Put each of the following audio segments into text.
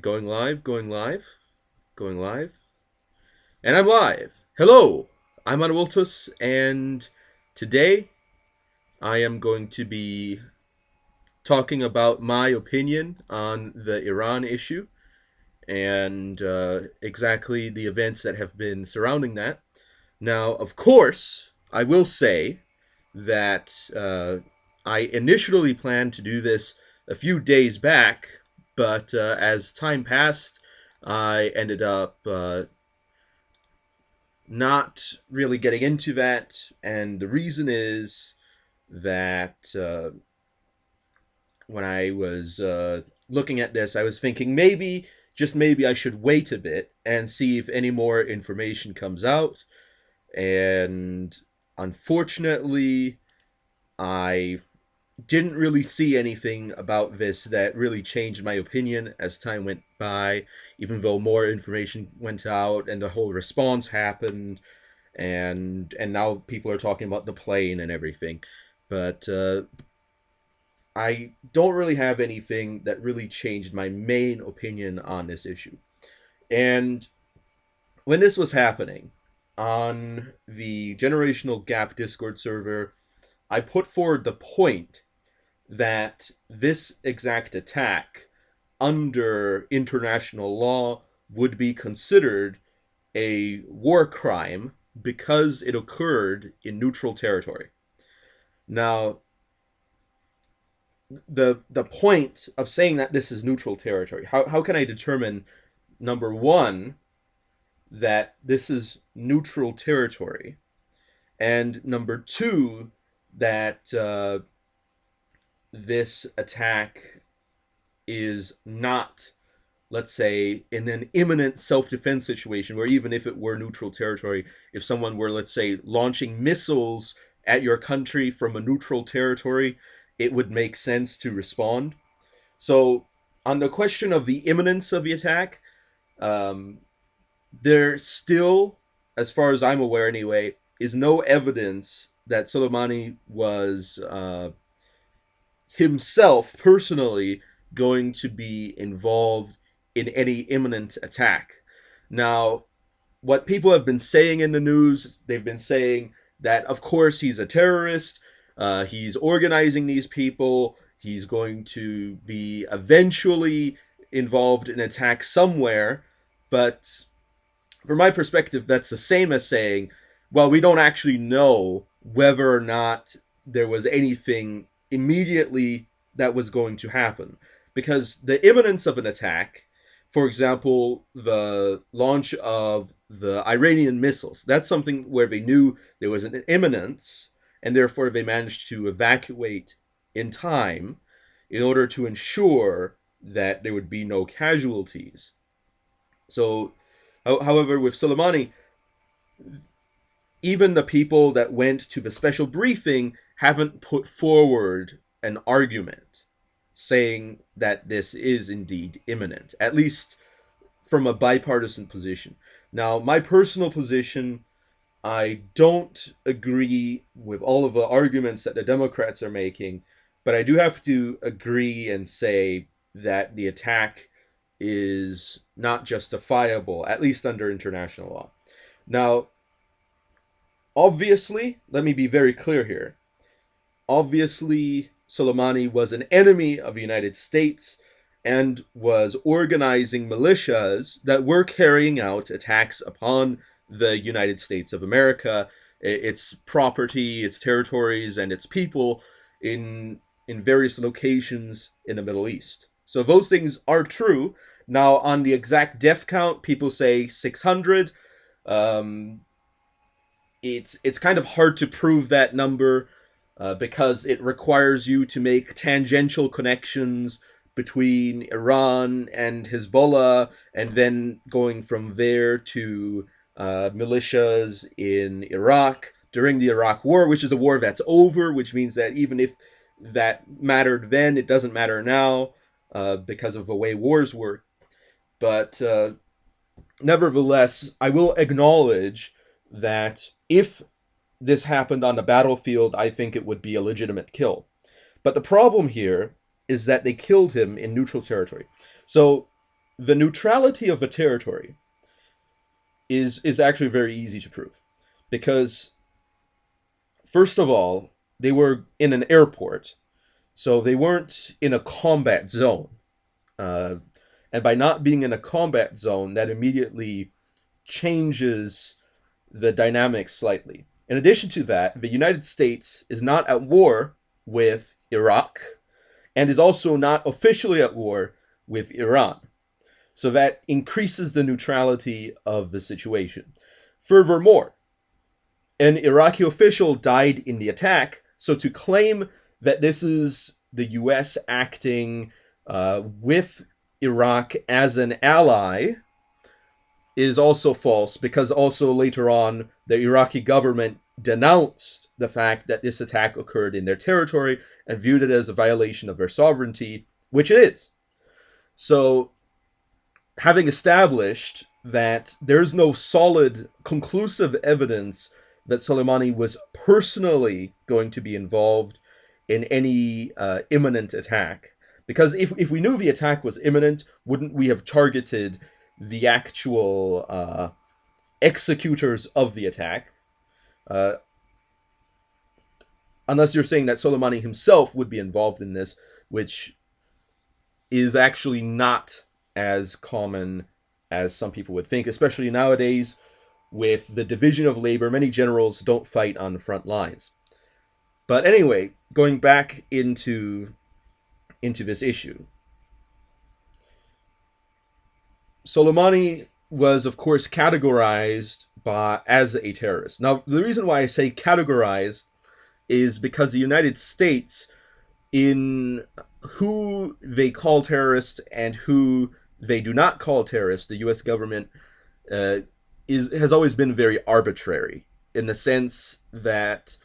Going live, going live, going live. And I'm live. Hello, I'm Anawiltus, and today I am going to be talking about my opinion on the Iran issue and exactly the events that have been surrounding that. Now, of course, I will say that I initially planned to do this a few days back, but as time passed, I ended up not really getting into that, and the reason is that when I was looking at this, I was thinking maybe, just maybe, I should wait a bit and see if any more information comes out. And unfortunately, I didn't really see anything about this that really changed my opinion as time went by, even though more information went out and the whole response happened, and now people are talking about the plane and everything. But I don't really have anything that really changed my main opinion on this issue. And when this was happening on the Generational Gap Discord server, I put forward the point that this exact attack under international law would be considered a war crime because it occurred in neutral territory. Now, the point of saying that this is neutral territory, how can I determine, number one, that this is neutral territory, and number two, that this attack is not, let's say, in an imminent self-defense situation where even if it were neutral territory, if someone were, let's say, launching missiles at your country from a neutral territory, it would make sense to respond. So, on the question of the imminence of the attack, um, there still, as far as I'm aware anyway, is no evidence that Soleimani was himself personally going to be involved in any imminent attack. Now, what people have been saying in the news, they've been saying that, of course, he's a terrorist, he's organizing these people, he's going to be eventually involved in an attack somewhere, but from my perspective, that's the same as saying, well, we don't actually know whether or not there was anything immediately that was going to happen. Because the imminence of an attack, for example, the launch of the Iranian missiles, that's something where they knew there was an imminence, and therefore they managed to evacuate in time in order to ensure that there would be no casualties. So, however, with Soleimani, even the people that went to the special briefing haven't put forward an argument saying that this is indeed imminent, at least from a bipartisan position. Now, my personal position, I don't agree with all of the arguments that the Democrats are making, but I do have to agree and say that the attack is not justifiable, at least under international law. Now, obviously, let me be very clear here. Obviously, Soleimani was an enemy of the United States and was organizing militias that were carrying out attacks upon the United States of America, its property, its territories, and its people in various locations in the Middle East. So those things are true. Now, on the exact death count, people say 600. Um, it's kind of hard to prove that number because it requires you to make tangential connections between Iran and Hezbollah, and then going from there to militias in Iraq during the Iraq War, which is a war that's over, which means that even if that mattered then, it doesn't matter now because of the way wars work. But nevertheless, I will acknowledge that if this happened on the battlefield, I think it would be a legitimate kill. But the problem here is that they killed him in neutral territory. So the neutrality of a territory is actually very easy to prove, because first of all, they were in an airport, so they weren't in a combat zone. Uh, and by not being in a combat zone, that immediately changes the dynamics slightly. In addition to that, the United States is not at war with Iraq and is also not officially at war with Iran. So that increases the neutrality of the situation. Furthermore, an Iraqi official died in the attack, so to claim that this is the US acting with Iraq as an ally is also false, because also later on the Iraqi government denounced the fact that this attack occurred in their territory and viewed it as a violation of their sovereignty, which it is. So, having established that there's no solid, conclusive evidence that Soleimani was personally going to be involved in any imminent attack, because if we knew the attack was imminent, wouldn't we have targeted the actual executors of the attack? Uh, unless you're saying that Soleimani himself would be involved in this, which is actually not as common as some people would think, especially nowadays with the division of labor. Many generals don't fight on the front lines. But anyway, going back into this issue, Soleimani was, of course, categorized as a terrorist. Now, the reason why I say categorized is because the United States, in who they call terrorists and who they do not call terrorists, the U.S. government uh, has always been very arbitrary, in the sense that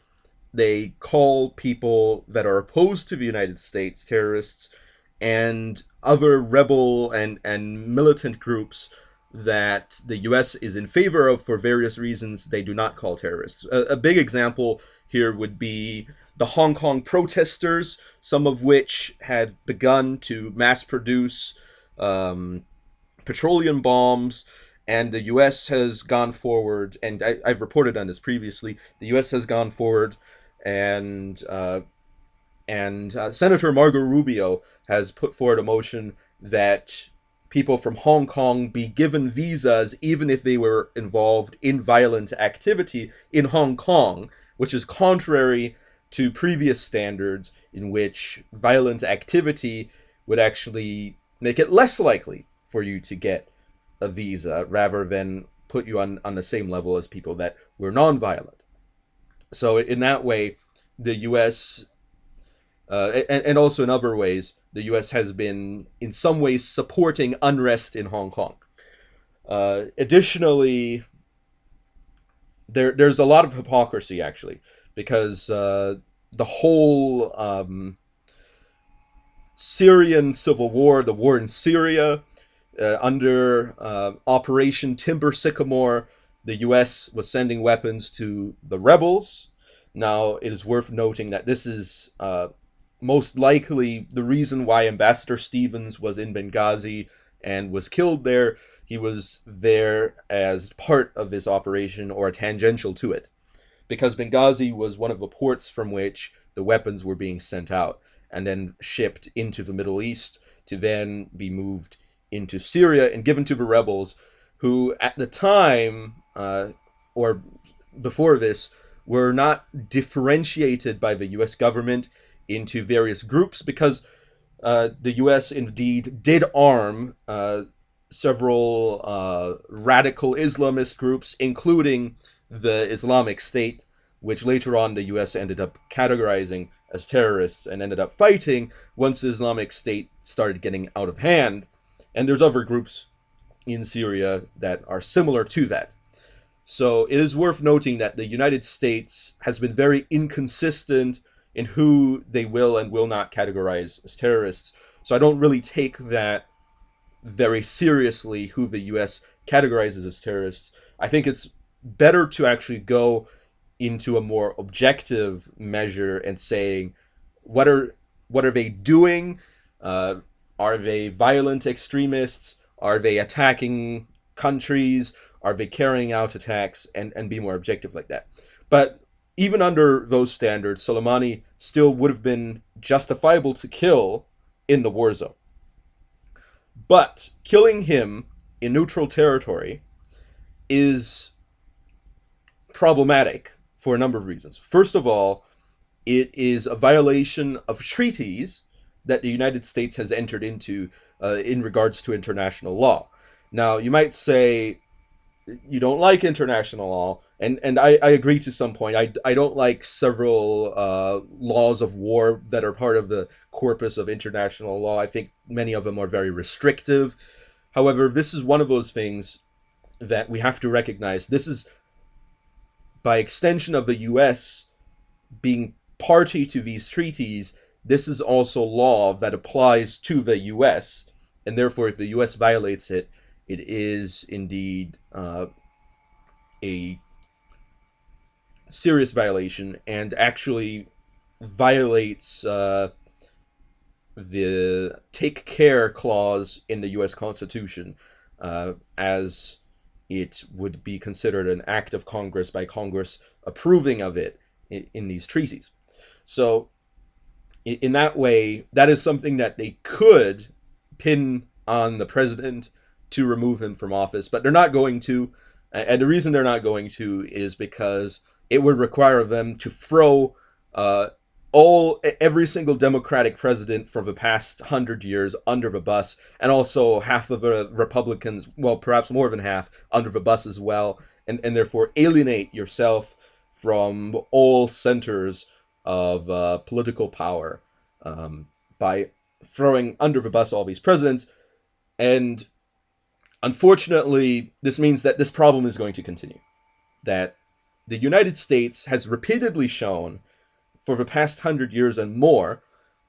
they call people that are opposed to the United States terrorists, and other rebel and militant groups that the US is in favor of for various reasons they do not call terrorists. A big example here would be the Hong Kong protesters, some of which had begun to mass produce petroleum bombs, and the US has gone forward, and I've reported on this previously, the US has gone forward and Senator Marco Rubio has put forward a motion that people from Hong Kong be given visas even if they were involved in violent activity in Hong Kong, which is contrary to previous standards in which violent activity would actually make it less likely for you to get a visa rather than put you on the same level as people that were nonviolent. So in that way, the U.S. And also in other ways, the U.S. has been in some ways supporting unrest in Hong Kong. Additionally, there's a lot of hypocrisy actually, because the whole Syrian civil war, the war in Syria, under Operation Timber Sycamore, the U.S. was sending weapons to the rebels. Now, it is worth noting that this is most likely the reason why Ambassador Stevens was in Benghazi and was killed there. He was there as part of this operation or tangential to it, because Benghazi was one of the ports from which the weapons were being sent out and then shipped into the Middle East to then be moved into Syria and given to the rebels, who at the time or before this were not differentiated by the U.S. government into various groups, because the U.S. indeed did arm several radical Islamist groups, including the Islamic State, which later on the U.S. ended up categorizing as terrorists and ended up fighting once the Islamic State started getting out of hand. And there's other groups in Syria that are similar to that. So it is worth noting that the United States has been very inconsistent in who they will and will not categorize as terrorists. So I don't really take that very seriously, who the US categorizes as terrorists. I think it's better to actually go into a more objective measure and saying, what are they doing? Are they violent extremists? Are they attacking countries? Are they carrying out attacks? And be more objective like that. But even under those standards, Soleimani still would have been justifiable to kill in the war zone. But killing him in neutral territory is problematic for a number of reasons. First of all, it is a violation of treaties that the United States has entered into in regards to international law. Now, you might say you don't like international law, and I agree to some point. I don't like several laws of war that are part of the corpus of international law. I think many of them are very restrictive. However, this is one of those things that we have to recognize. This is, by extension of the U.S. being party to these treaties, this is also law that applies to the U.S., and therefore, if the U.S. violates it, it is indeed a serious violation and actually violates the take care clause in the U.S. Constitution, as it would be considered an act of Congress by Congress approving of it in these treaties. So, in that way, that is something that they could pin on the president to remove him from office, but they're not going to. And the reason they're not going to is because it would require them to throw every single Democratic president for the past 100 years under the bus, and also half of the Republicans, well, perhaps more than half, under the bus as well, and therefore alienate yourself from all centers of political power by throwing under the bus all these presidents. And unfortunately, this means that this problem is going to continue. That the United States has repeatedly shown for the past 100 years and more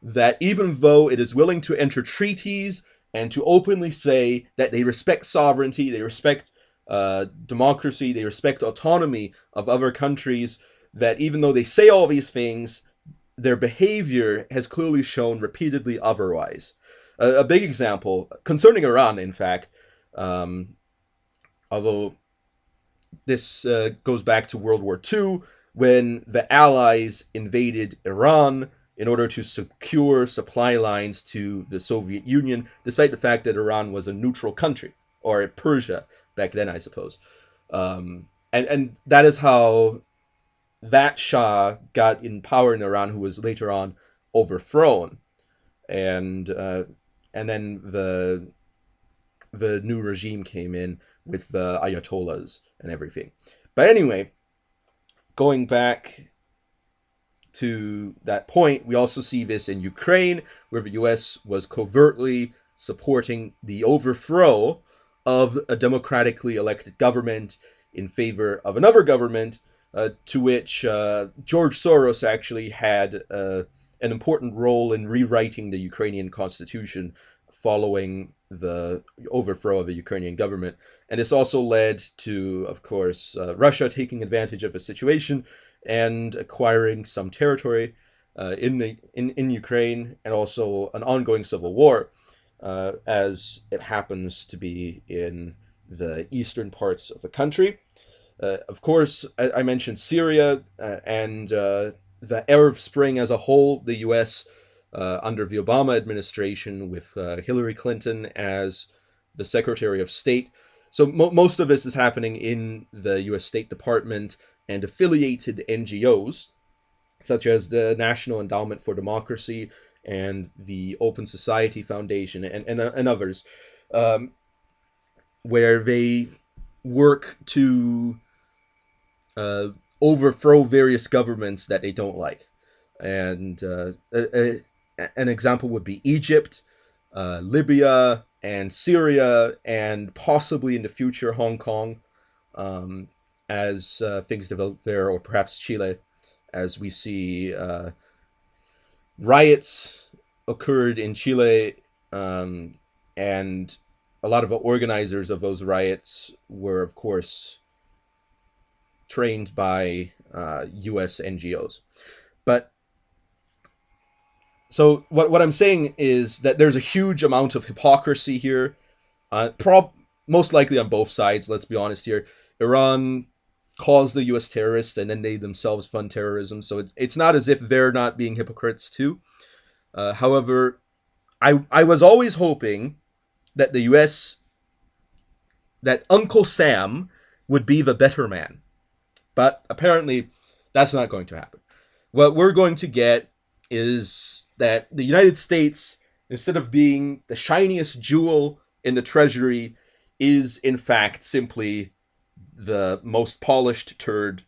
that even though it is willing to enter treaties and to openly say that they respect sovereignty, they respect democracy, they respect autonomy of other countries, that even though they say all these things, their behavior has clearly shown repeatedly otherwise. A big example concerning Iran, in fact, although this goes back to World War II, when the Allies invaded Iran in order to secure supply lines to the Soviet Union, despite the fact that Iran was a neutral country, or Persia back then, I suppose. And that is how that Shah got in power in Iran, who was later on overthrown, and then the new regime came in with the Ayatollahs and everything. But anyway, going back to that point, we also see this in Ukraine, where the US was covertly supporting the overthrow of a democratically elected government in favor of another government, to which George Soros actually had an important role in rewriting the Ukrainian constitution following the overthrow of the Ukrainian government. And this also led to, of course, Russia taking advantage of the situation and acquiring some territory in Ukraine, and also an ongoing civil war, as it happens to be in the eastern parts of the country. Of course, I mentioned Syria and the Arab Spring as a whole. The U.S. Under the Obama administration, with Hillary Clinton as the Secretary of State. So most of this is happening in the U.S. State Department and affiliated NGOs, such as the National Endowment for Democracy and the Open Society Foundation and others, where they work to overthrow various governments that they don't like. And an example would be Egypt, Libya, and Syria, and possibly in the future Hong Kong, as things develop there, or perhaps Chile, as we see riots occurred in Chile, and a lot of the organizers of those riots were, of course, trained by U.S. NGOs. But so what I'm saying is that there's a huge amount of hypocrisy here. Most likely on both sides. Let's be honest here. Iran calls the U.S. terrorists, and then they themselves fund terrorism. So it's not as if they're not being hypocrites too. However, I was always hoping that the U.S. that Uncle Sam would be the better man, but apparently that's not going to happen. What we're going to get is that the United States, instead of being the shiniest jewel in the treasury, is in fact simply the most polished turd,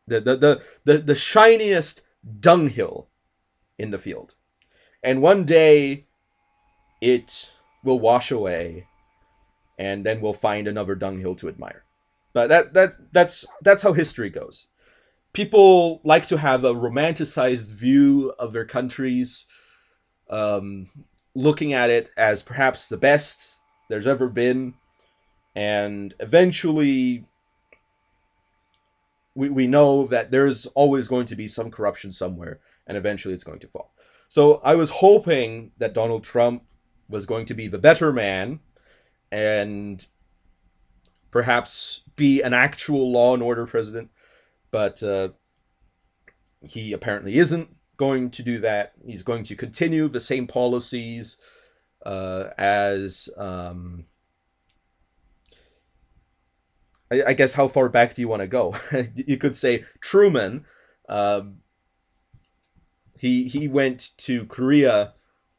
the shiniest dunghill in the field. And one day it will wash away, and then we'll find another dunghill to admire. But that's how history goes. People like to have a romanticized view of their countries, um, looking at it as perhaps the best there's ever been, and eventually we know that there's always going to be some corruption somewhere, and eventually it's going to fall. So I was hoping that Donald Trump was going to be the better man and perhaps be an actual law and order president, but he apparently isn't going to do that. He's going to continue the same policies as I guess, how far back do you want to go? You could say Truman. Um, he went to Korea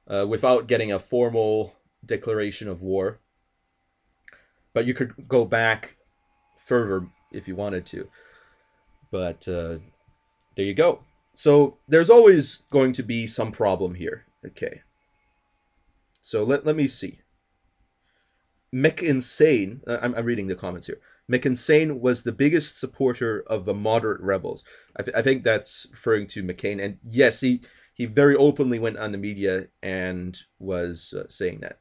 without getting a formal declaration of war, but you could go back further if you wanted to. But there you go. So there's always going to be some problem here. Okay. So let me see. McInsane, I'm reading the comments here. McInsane was the biggest supporter of the moderate rebels. I think that's referring to McCain. And yes, he very openly went on the media and was saying that.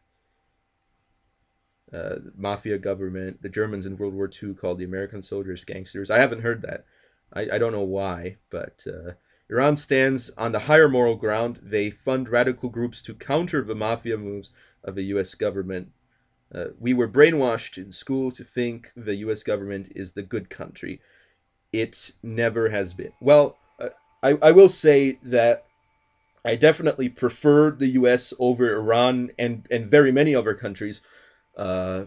Mafia government, the Germans in World War II called the American soldiers gangsters. I haven't heard that. I don't know why, but Iran stands on the higher moral ground. They fund radical groups to counter the mafia moves of the U.S. government. We were brainwashed in school to think the U.S. government is the good country. It never has been. Well, I will say that I definitely prefer the U.S. over Iran and very many other countries. Uh,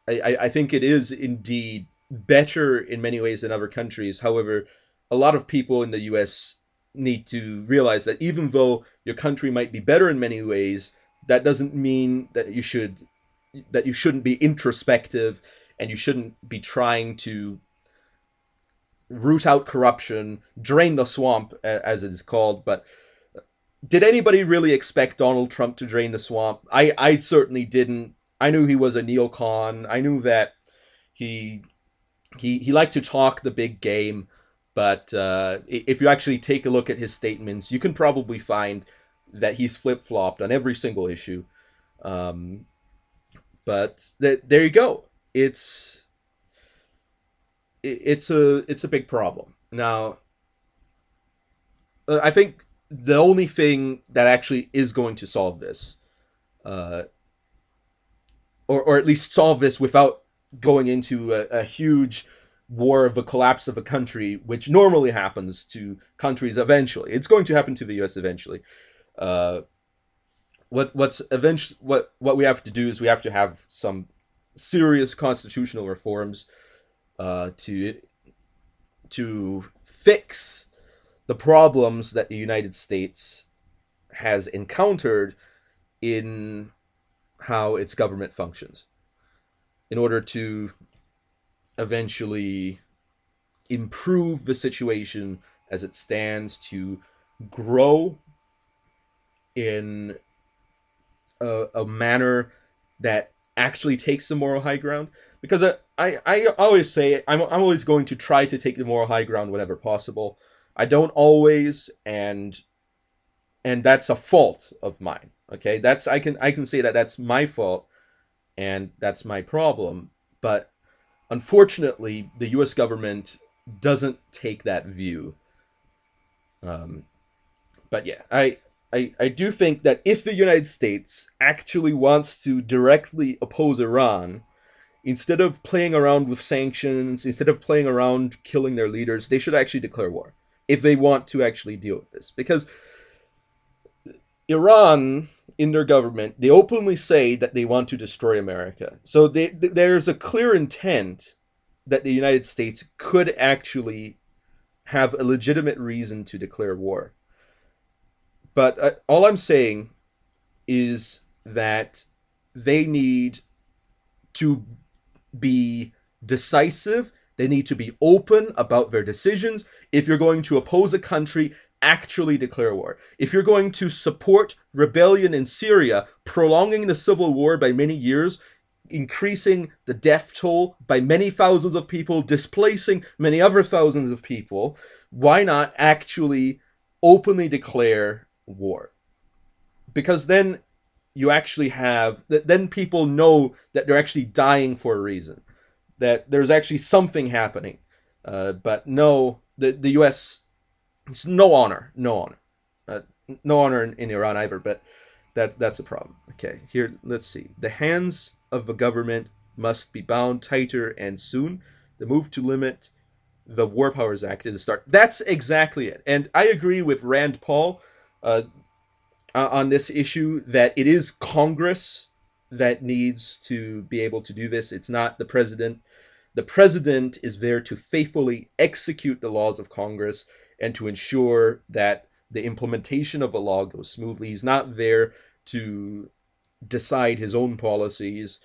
I think it is indeed better in many ways than other countries. However, a lot of people in the U.S. need to realize that even though your country might be better in many ways, that doesn't mean that you shouldn't be introspective, and you shouldn't be trying to root out corruption, drain the swamp, as it is called. But did anybody really expect Donald Trump to drain the swamp? I certainly didn't. I knew he was a neocon. I knew that he he liked to talk the big game, but if you actually take a look at his statements, you can probably find that he's flip flopped on every single issue. Um, but there you go. It's a big problem. Now, I think the only thing that actually is going to solve this, uh, or at least solve this without going into a huge war of a collapse of a country, which normally happens to countries eventually. It's going to happen to the U.S. eventually. Uh, what we have to do is we have to have some serious constitutional reforms to fix the problems that the United States has encountered in how its government functions, in order to eventually improve the situation as it stands, to grow in a manner that actually takes the moral high ground. Because I always say I'm always going to try to take the moral high ground whenever possible. I don't always, and that's a fault of mine. Okay, that's I can say that that's my fault, and that's my problem. But unfortunately, the U.S. government doesn't take that view. Um, but yeah, I do think that if the United States actually wants to directly oppose Iran, instead of playing around with sanctions, instead of playing around killing their leaders, they should actually declare war if they want to actually deal with this. Because Iran, in their government, they openly say that they want to destroy America. So there's a clear intent that the United States could actually have a legitimate reason to declare war. But all I'm saying is that they need to be decisive. They need to be open about their decisions. If you're going to oppose a country, actually declare war. If you're going to support rebellion in Syria, prolonging the civil war by many years, increasing the death toll by many thousands of people, displacing many other thousands of people, why not actually openly declare war? Because then you actually have, then people know that they're actually dying for a reason, that there's actually something happening. But no, the U.S. It's no honor, no honor in Iran either. But that's a problem. Okay, here let's see. The hands of the government must be bound tighter and soon. The move to limit the War Powers Act is a start. That's exactly it. And I agree with Rand Paul on this issue that it is Congress that needs to be able to do this. It's not the president. The president is there to faithfully execute the laws of Congress and to ensure that the implementation of a law goes smoothly. He's not there to decide his own policies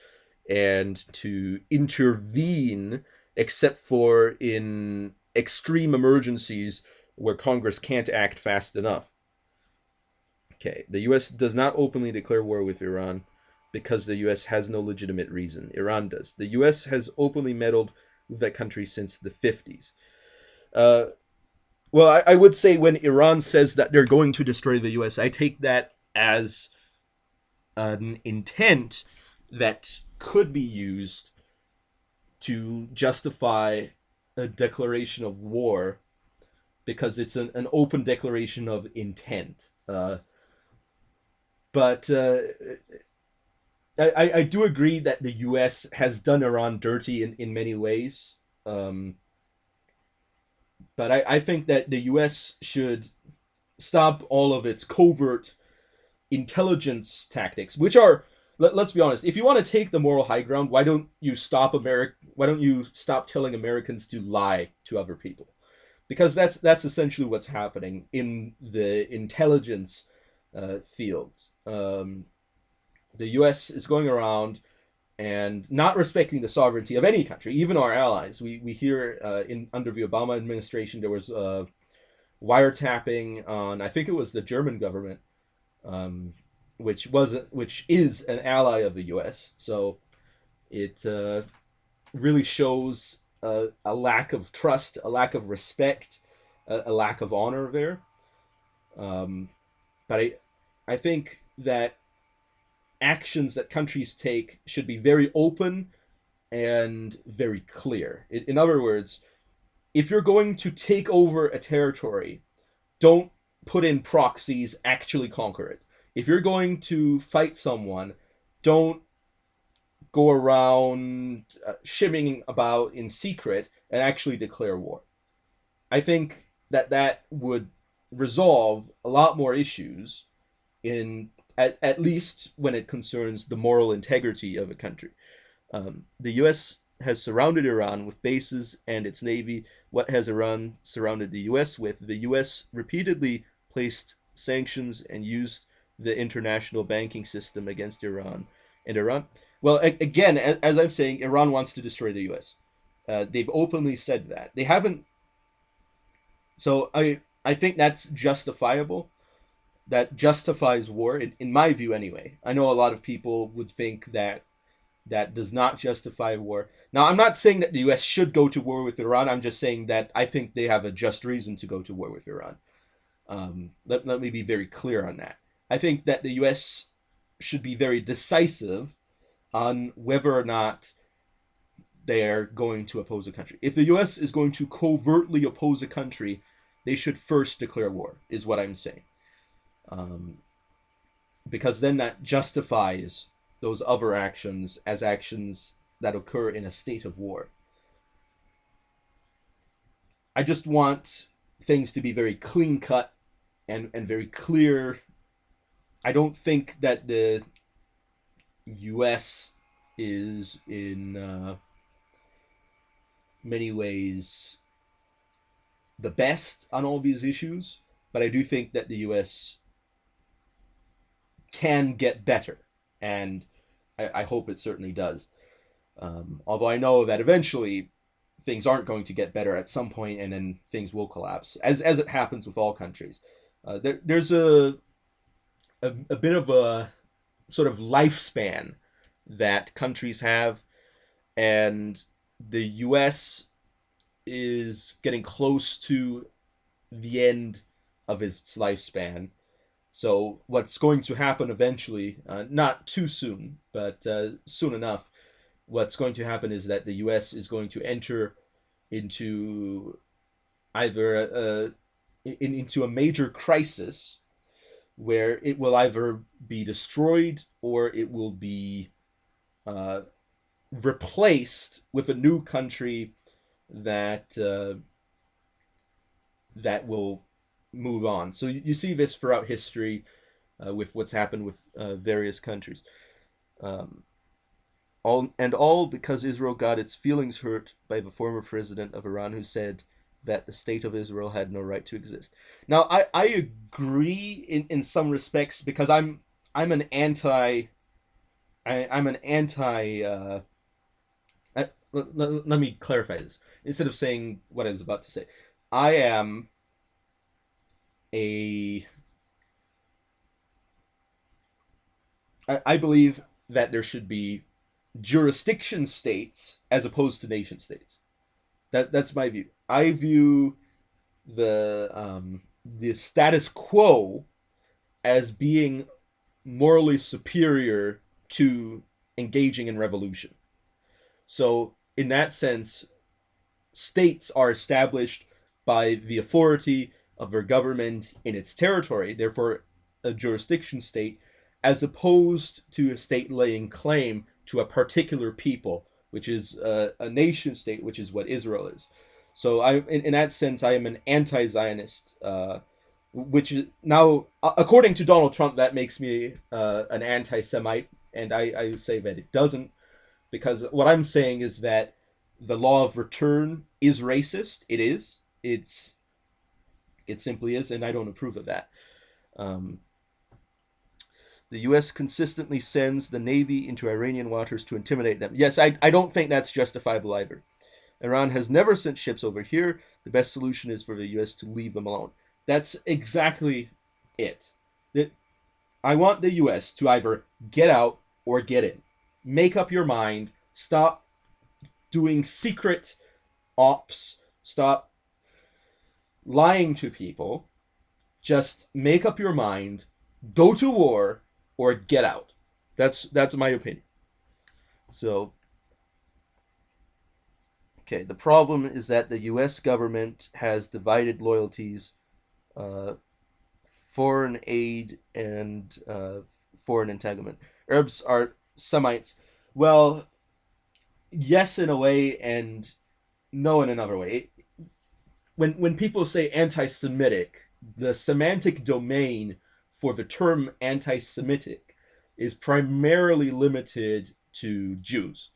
and to intervene except for in extreme emergencies where Congress can't act fast enough. Okay, the US does not openly declare war with Iran because the US has no legitimate reason. Iran does. The US has openly meddled with that country since the 50s. Well, I would say when Iran says that they're going to destroy the US, I take that as an intent that could be used to justify a declaration of war because it's an open declaration of intent. But I do agree that the U.S. has done Iran dirty in many ways. But I think that the U.S. should stop all of its covert intelligence tactics, which are, let's be honest, if you want to take the moral high ground, why don't you stop Why don't you stop telling Americans to lie to other people? Because that's essentially what's happening in the intelligence fields. The U.S. is going around and not respecting the sovereignty of any country, even our allies. We hear under the Obama administration there was wiretapping on, I think it was the German government, which is an ally of the U.S. So it really shows a lack of trust, a lack of respect, a lack of honor there. But I think that actions that countries take should be very open and very clear. In other words, if you're going to take over a territory, don't put in proxies, actually conquer it. If you're going to fight someone, don't go around shimmying about in secret and actually declare war. I think that would resolve a lot more issues in at least when it concerns the moral integrity of a country. The U.S. has surrounded Iran with bases and its navy. What has Iran surrounded the U.S. with? The U.S. repeatedly placed sanctions and used the international banking system against Iran. And Iran, well, again, as I'm saying, Iran wants to destroy the U.S. They've openly said that. They haven't. So I think that's justifiable. That justifies war, in my view, anyway. I know a lot of people would think that that does not justify war. Now, I'm not saying that the U.S. should go to war with Iran. I'm just saying that I think they have a just reason to go to war with Iran. Let me be very clear on that. I think that the U.S. should be very decisive on whether or not they're going to oppose a country. If the U.S. is going to covertly oppose a country, they should first declare war, is what I'm saying. um, because then that justifies those other actions as actions that occur in a state of war. I just want things to be very clean cut and very clear. I don't think that the U.S. is in many ways the best on all these issues, but I do think that the U.S. can get better, and I hope it certainly does. Although I know that eventually things aren't going to get better at some point, and then things will collapse, as it happens with all countries. There's a bit of a sort of lifespan that countries have, and the U.S. is getting close to the end of its lifespan. So what's going to happen eventually, not too soon, but soon enough, what's going to happen is that the U.S. is going to enter into either into a major crisis where it will either be destroyed or it will be uh, replaced with a new country that that will move on. So you see this throughout history with what's happened with various countries. Um, all because Israel got its feelings hurt by the former president of Iran who said that the state of Israel had no right to exist. Now I agree in some respects because I'm an anti I'm an anti let me clarify this instead of saying what I was about to say. I am a I believe that there should be jurisdiction states as opposed to nation states. That's my view. I view the status quo as being morally superior to engaging in revolution. So in that sense, states are established by the authority of their government in its territory, therefore a jurisdiction state, as opposed to a state laying claim to a particular people, which is a nation state, which is what Israel is. So in that sense, I am an anti-Zionist, which is now, according to Donald Trump, that makes me an anti-Semite, and I say that it doesn't, because what I'm saying is that the law of return is racist. It is. It simply is, and I don't approve of that. Um, the U.S. consistently sends the Navy into Iranian waters to intimidate them. Yes, I don't think that's justifiable either. Iran has never sent ships over here. The best solution is for the U.S. to leave them alone. That's exactly it. I want the U.S. to either get out or get in. Make up your mind. Stop doing secret ops. Stop lying to people. Just make up your mind. Go to war or get out. That's my opinion. So, okay, the problem is that the U.S. government has divided loyalties, uh, foreign aid and foreign entanglement. Arabs are Semites. Well, yes, in a way, and no, in another way. When people say anti-Semitic, the semantic domain for the term anti-Semitic is primarily limited to Jews.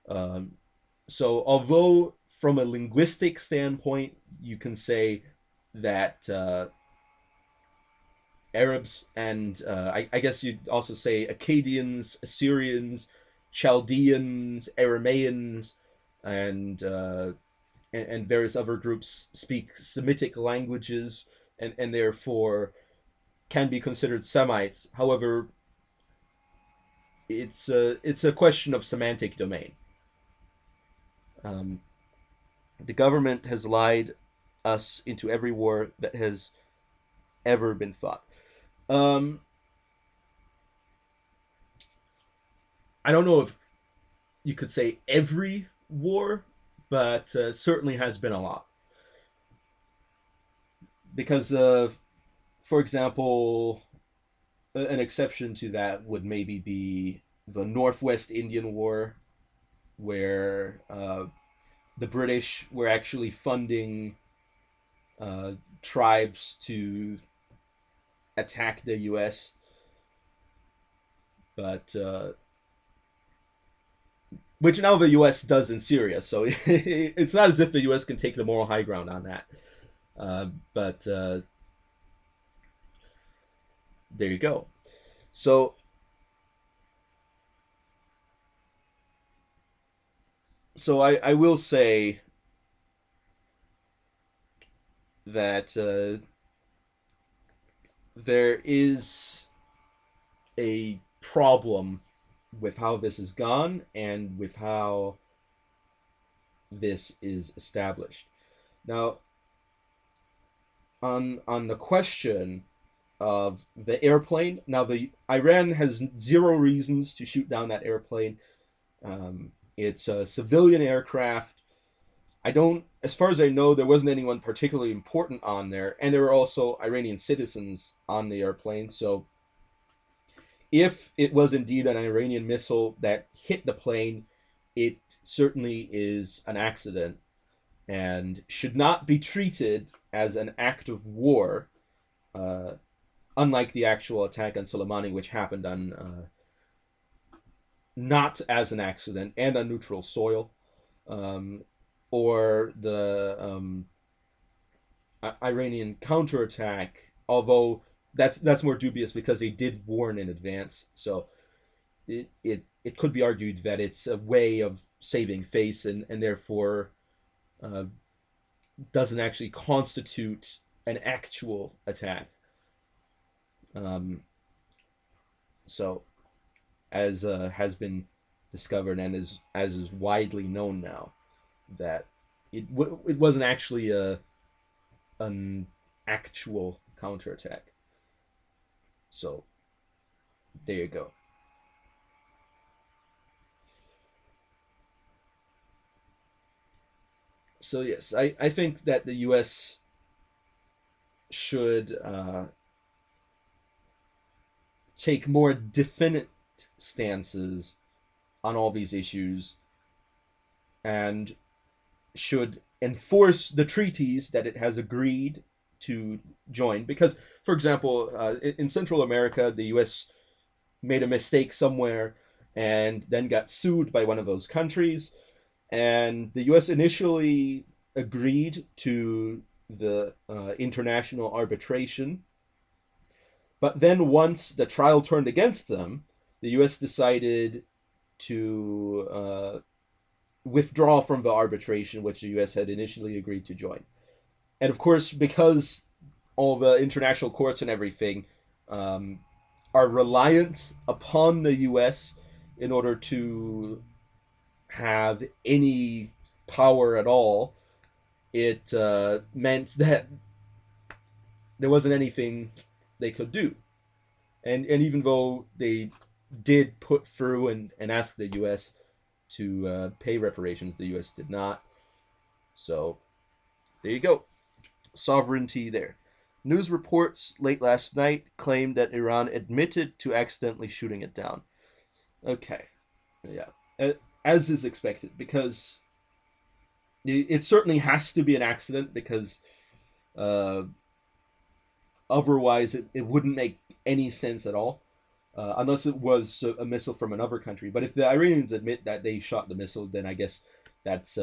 Um, so, although from a linguistic standpoint, you can say that Arabs and I guess you'd also say Akkadians, Assyrians, Chaldeans, Aramaeans, and, and various other groups speak Semitic languages and therefore can be considered Semites. However, it's a question of semantic domain. Um, the government has lied us into every war that has ever been fought. Um, I don't know if you could say every war, but certainly has been a lot. Because for example, an exception to that would maybe be the Northwest Indian War, where the British were actually funding uh, tribes to attack the U.S. But which now the U.S. does in Syria, so it's not as if the U.S. can take the moral high ground on that. But there you go. So I will say that there is a problem with how this has gone and with how this is established. Now, on the question of the airplane, now the Iran has zero reasons to shoot down that airplane. It's a civilian aircraft. I don't, as far as I know, there wasn't anyone particularly important on there, and there were also Iranian citizens on the airplane. So, if it was indeed an Iranian missile that hit the plane, it certainly is an accident and should not be treated as an act of war, uh, unlike the actual attack on Soleimani, which happened on not as an accident and on neutral soil, um, or the Iranian counterattack, although that's more dubious because they did warn in advance. So it could be argued that it's a way of saving face and therefore uh, doesn't actually constitute an actual attack. Um, so as has been discovered and as is widely known now that it wasn't actually an actual counterattack. So there you go. So yes, I think that the U.S. should take more definite stances on all these issues and should enforce the treaties that it has agreed to join. Because, for example, in Central America, the U.S. made a mistake somewhere and then got sued by one of those countries. And the U.S. initially agreed to the international arbitration, but then once the trial turned against them, the U.S. decided to withdraw from the arbitration, which the U.S. had initially agreed to join. And of course, because all the international courts and everything um, are reliant upon the U.S. in order to have any power at all, it meant that there wasn't anything they could do. And even though they did put through and ask the U.S. to pay reparations, the U.S. did not. So there you go, sovereignty there. News reports late last night claimed that Iran admitted to accidentally shooting it down. Okay, yeah, as is expected, because it certainly has to be an accident, because uh, otherwise it wouldn't make any sense at all, unless it was a missile from another country. But if the Iranians admit that they shot the missile, then I guess that's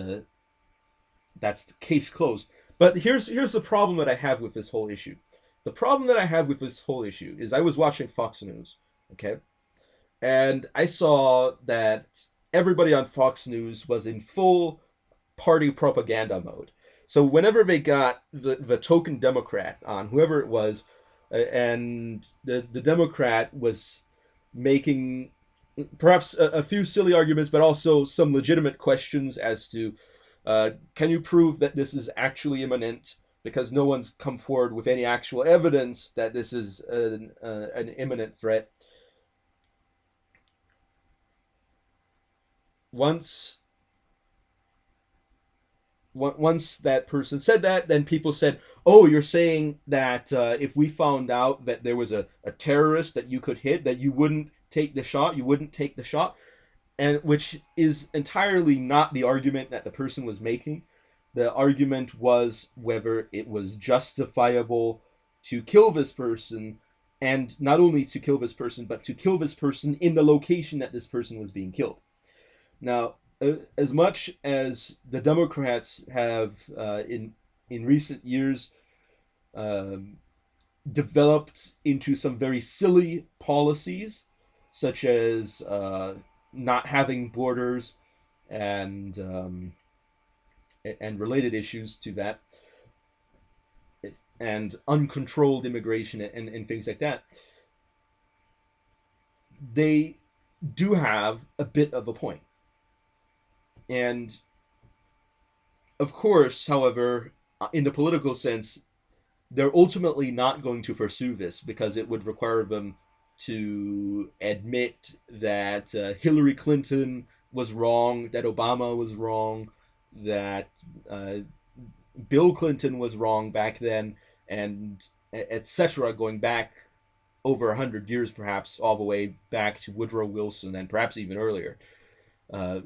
that's the case closed. But here's the problem that I have with this whole issue. The problem that I have with this whole issue is I was watching Fox News, okay, and I saw that everybody on Fox News was in full party propaganda mode. So whenever they got the token Democrat on, whoever it was, and the Democrat was making perhaps a few silly arguments, but also some legitimate questions as to can you prove that this is actually imminent? Because no one's come forward with any actual evidence that this is an imminent threat. Once once that person said that, then people said, "Oh, you're saying that if we found out that there was a terrorist that you could hit, that you wouldn't take the shot, you wouldn't take the shot," and which is entirely not the argument that the person was making. The argument was whether it was justifiable to kill this person, and not only to kill this person, but to kill this person in the location that this person was being killed. Now, as much as the Democrats have in recent years um, developed into some very silly policies, such as not having borders and and related issues to that, and uncontrolled immigration and things like that, they do have a bit of a point. And of course, however, in the political sense, they're ultimately not going to pursue this because it would require them to admit that Hillary Clinton was wrong, that Obama was wrong, that uh, Bill Clinton was wrong back then, and etc. Going back over 100 years, perhaps all the way back to Woodrow Wilson and perhaps even earlier. Uh,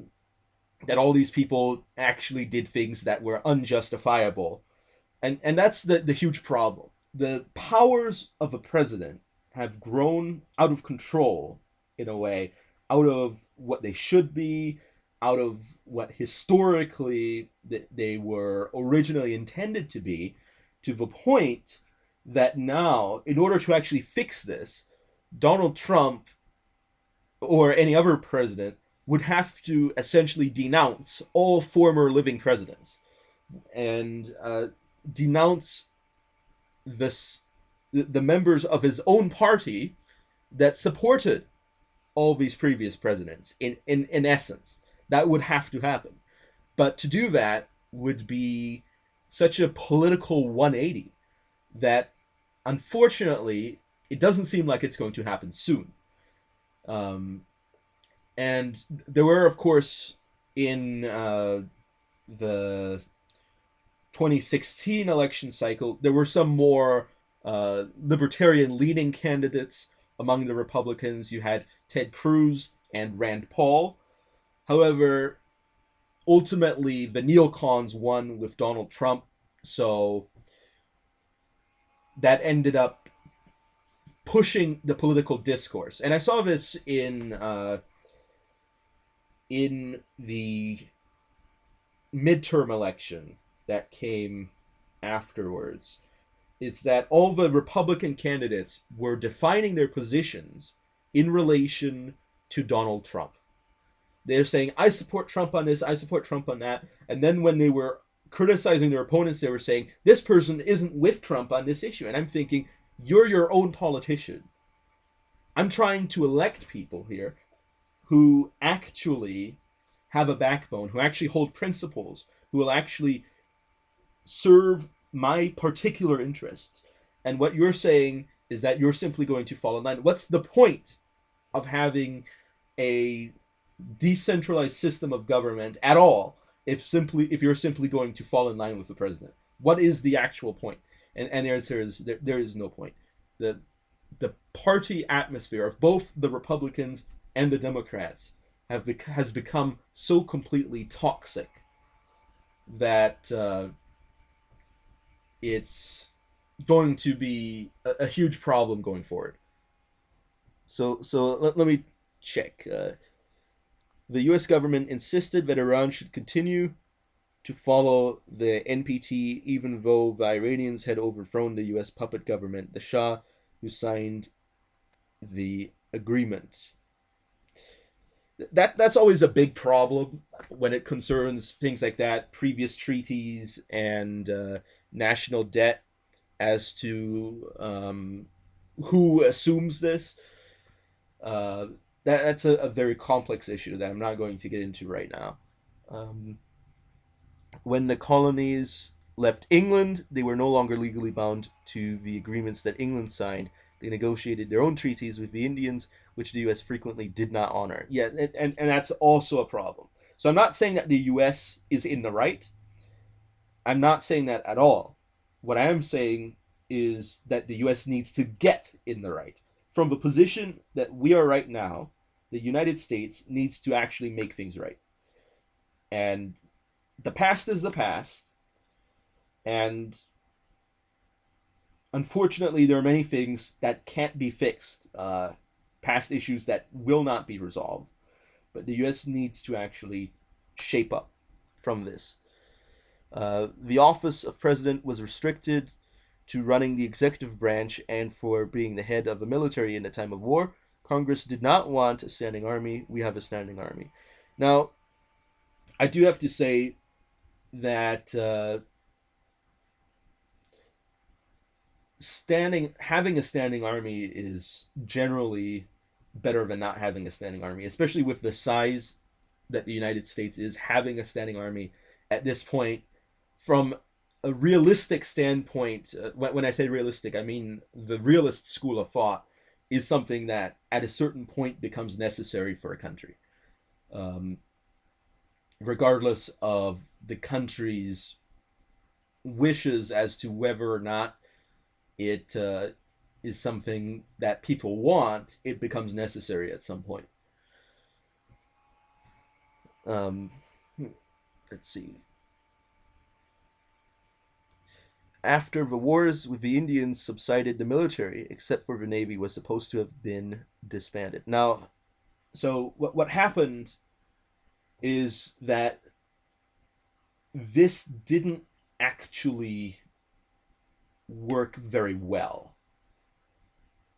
that all these people actually did things that were unjustifiable, and that's the huge problem. The powers of a president have grown out of control in a way, out of what they should be, out of what historically they were originally intended to be, to the point that now, in order to actually fix this, Donald Trump or any other president would have to essentially denounce all former living presidents and denounce this the members of his own party that supported all these previous presidents. In essence, that would have to happen. But to do that would be such a political 180 that unfortunately it doesn't seem like it's going to happen soon. Um, and there were, of course, in the 2016 election cycle, there were some more libertarian leaning candidates among the Republicans. You had Ted Cruz and Rand Paul. However, ultimately, the neocons won with Donald Trump, so that ended up pushing the political discourse. And I saw this in the midterm election that came afterwards. It's that all the Republican candidates were defining their positions in relation to Donald Trump. They're saying, I support Trump on this, I support Trump on that. And then when they were criticizing their opponents, they were saying, this person isn't with Trump on this issue. And I'm thinking, you're your own politician. I'm trying to elect people here who actually have a backbone, who actually hold principles, who will actually serve my particular interests. And what you're saying is that you're simply going to fall in line. What's the point of having a decentralized system of government at all if you're simply going to fall in line with the president? What is the actual point? And there is no point. The party atmosphere of both the Republicans and the Democrats has become so completely toxic that it's going to be a huge problem going forward. So let me check. The U.S. government insisted that Iran should continue to follow the NPT, even though the Iranians had overthrown the U.S. puppet government, the Shah, who signed the agreement. That's always a big problem when it concerns things like that, previous treaties and national debt, as to who assumes this. That's a very complex issue that I'm not going to get into right now. Um, when the colonies left England, they were no longer legally bound to the agreements that England signed. They negotiated their own treaties with the Indians, which the U.S. frequently did not honor. And that's also a problem. So I'm not saying that the U.S. is in the right. I'm not saying that at all. What I am saying is that the US needs to get in the right. From the position that we are right now, the United States needs to actually make things right. And the past is the past. And unfortunately, there are many things that can't be fixed, past issues that will not be resolved. But the US needs to actually shape up from this. The office of president was restricted to running the executive branch and for being the head of the military in a time of war. Congress did not want a standing army. We have a standing army. Now, I do have to say that having a standing army is generally better than not having a standing army, especially with the size that the United States is. Having a standing army at this point, from a realistic standpoint, when I say realistic, I mean the realist school of thought, is something that at a certain point becomes necessary for a country, um, regardless of the country's wishes as to whether or not it is something that people want. It becomes necessary at some point. Um, let's see. After the wars with the Indians subsided, the military, except for the Navy, was supposed to have been disbanded. Now, so what happened is that this didn't actually work very well.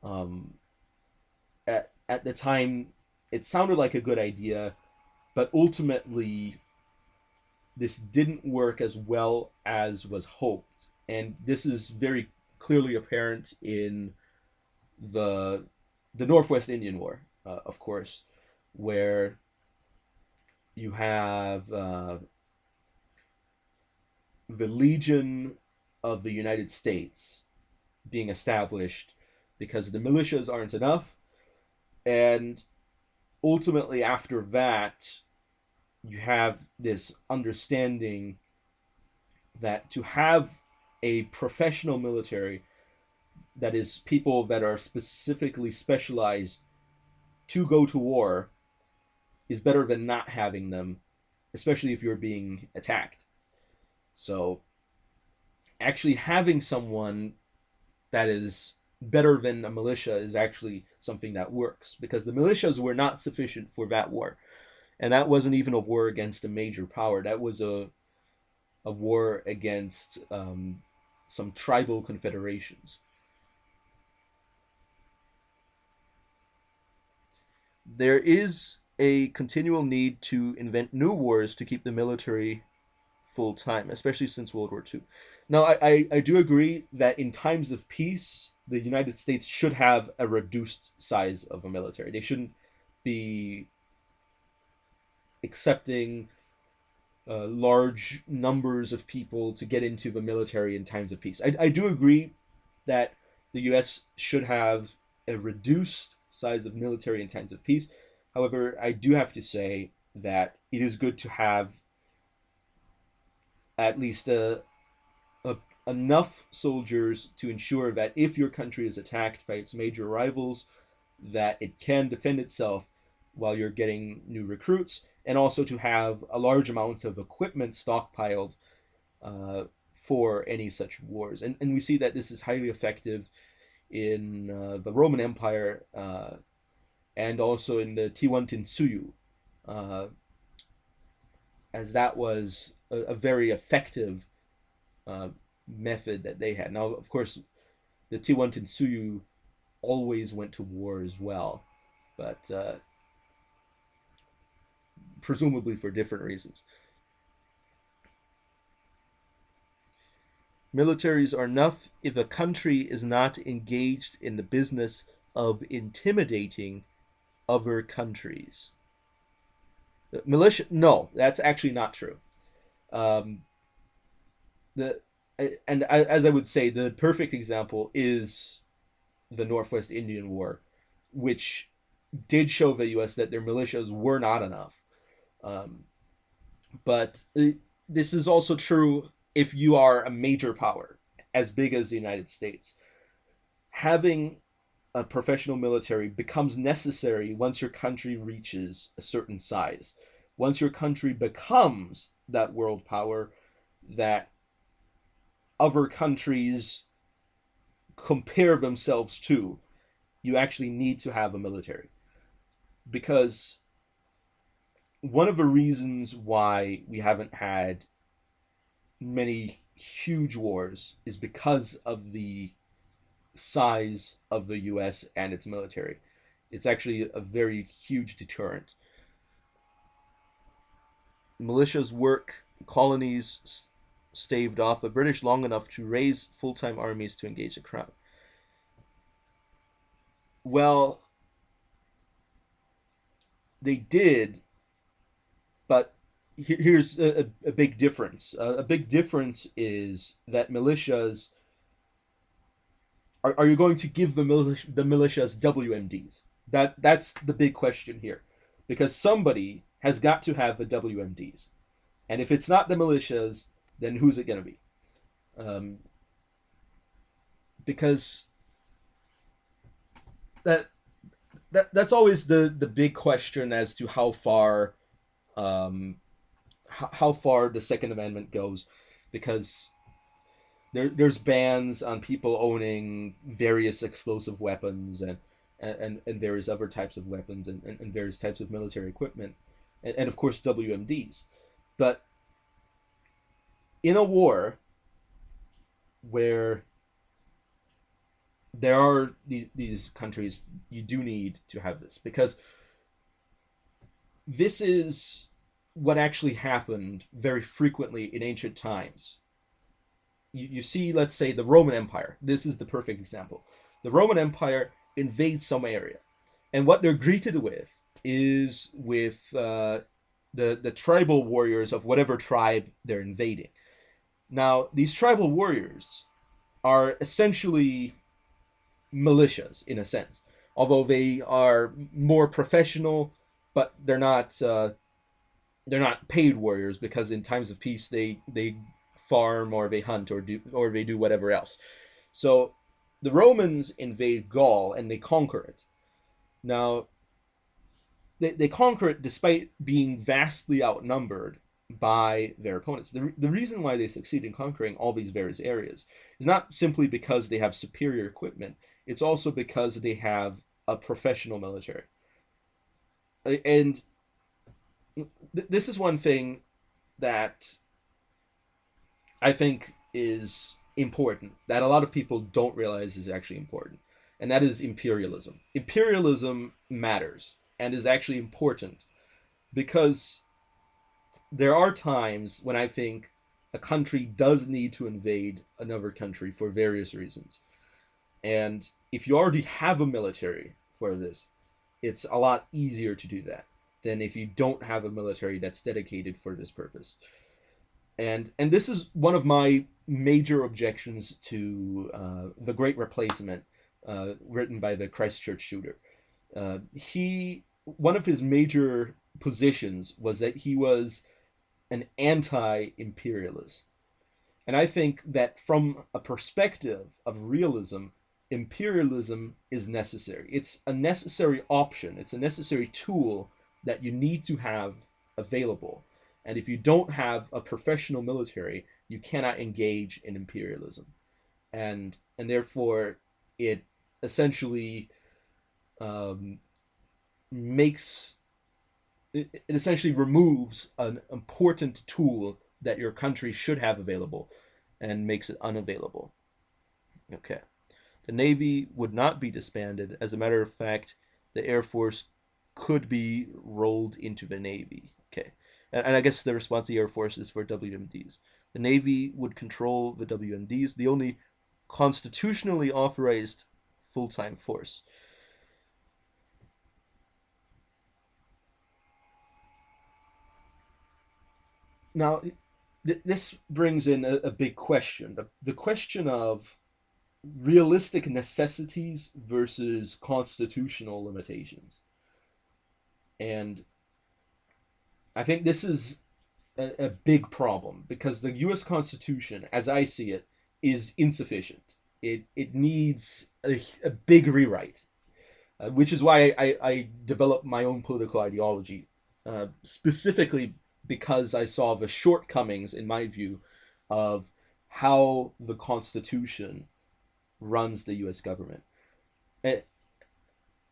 Um, at the time, it sounded like a good idea, but ultimately, this didn't work as well as was hoped, and this is very clearly apparent in the the Northwest Indian War, of course, where you have the Legion of the United States being established because the militias aren't enough, and ultimately after that, you have this understanding that to have a professional military that is people that are specifically specialized to go to war is better than not having them, especially if you're being attacked. So, actually having someone that is better than a militia is actually something that works because the militias were not sufficient for that war. And that wasn't even a war against a major power. That was a war against some tribal confederations. There is a continual need to invent new wars to keep the military full time, especially since World War II. Now, I do agree that in times of peace, the United States should have a reduced size of a military. They shouldn't be accepting large numbers of people to get into the military in times of peace. I do agree that the US should have a reduced size of military in times of peace. However, I do have to say that it is good to have at least a enough soldiers to ensure that if your country is attacked by its major rivals, that it can defend itself while you're getting new recruits, and also to have a large amount of equipment stockpiled for any such wars. And we see that this is highly effective in the Roman Empire and also in the Tiwantinsuyu, uh, as that was a very effective uh, method that they had. Now, of course, the Tiwantinsuyu always went to war as well, but presumably for different reasons. Militaries are enough if a country is not engaged in the business of intimidating other countries. Militia, no, that's actually not true. Um, the and as I would say, the perfect example is the Northwest Indian War, which did show the U.S. that their militias were not enough. Um, but this is also true if you are a major power as big as the United States, having a professional military becomes necessary once your country reaches a certain size. Once your country becomes that world power that other countries compare themselves to, you actually need to have a military. Because one of the reasons why we haven't had many huge wars is because of the size of the US and its military. It's actually a very huge deterrent. Militias work colonies staved off the British long enough to raise full time armies to engage the crown. Well, they did, but here's a big difference. A big difference is that militias are you going to give the militias WMDs? That's the big question here, because somebody has got to have the WMDs, and if it's not the militias, then who's it going to be? Um, because that that's always the big question as to um, how far the Second Amendment goes, because there's bans on people owning various explosive weapons and various other types of weapons and various types of military equipment, and of course WMDs. But in a war where there are these countries, you do need to have this, because this is what actually happened very frequently in ancient times. You see, let's say, the Roman Empire. This is the perfect example. The Roman Empire invades some area, and what they're greeted with is with the tribal warriors of whatever tribe they're invading. Now, these tribal warriors are essentially militias in a sense, although they are more professional, but they're not paid warriors, because in times of peace they farm or they hunt or they do whatever else. So the Romans invade Gaul and they conquer it. Now they conquer it despite being vastly outnumbered by their opponents. The reason why they succeed in conquering all these various areas is not simply because they have superior equipment, it's also because they have a professional military. And this is one thing that I think is important, that a lot of people don't realize is actually important, and that is imperialism. Imperialism matters and is actually important because there are times when I think a country does need to invade another country for various reasons. And if you already have a military for this, it's a lot easier to do that than if you don't have a military that's dedicated for this purpose. And this is one of my major objections to The Great Replacement, written by the Christchurch shooter. He One of his major positions was that he was an anti-imperialist, and I think that from a perspective of realism, imperialism is necessary. It's a necessary option. It's a necessary tool that you need to have available. And if you don't have a professional military, you cannot engage in imperialism. And therefore it essentially um, makes it essentially removes an important tool that your country should have available and makes it unavailable. Okay. The Navy would not be disbanded. As a matter of fact, the Air Force could be rolled into the Navy. Okay. And I guess the response of the Air Force is for WMDs. The Navy would control the WMDs, the only constitutionally authorized full time force. Now, this brings in a big question, the question of realistic necessities versus constitutional limitations. And I think this is a big problem because the U.S. Constitution, as I see it, is insufficient. It needs a big rewrite, which is why I developed my own political ideology, specifically because I saw the shortcomings, in my view, of how the Constitution runs the U.S. government.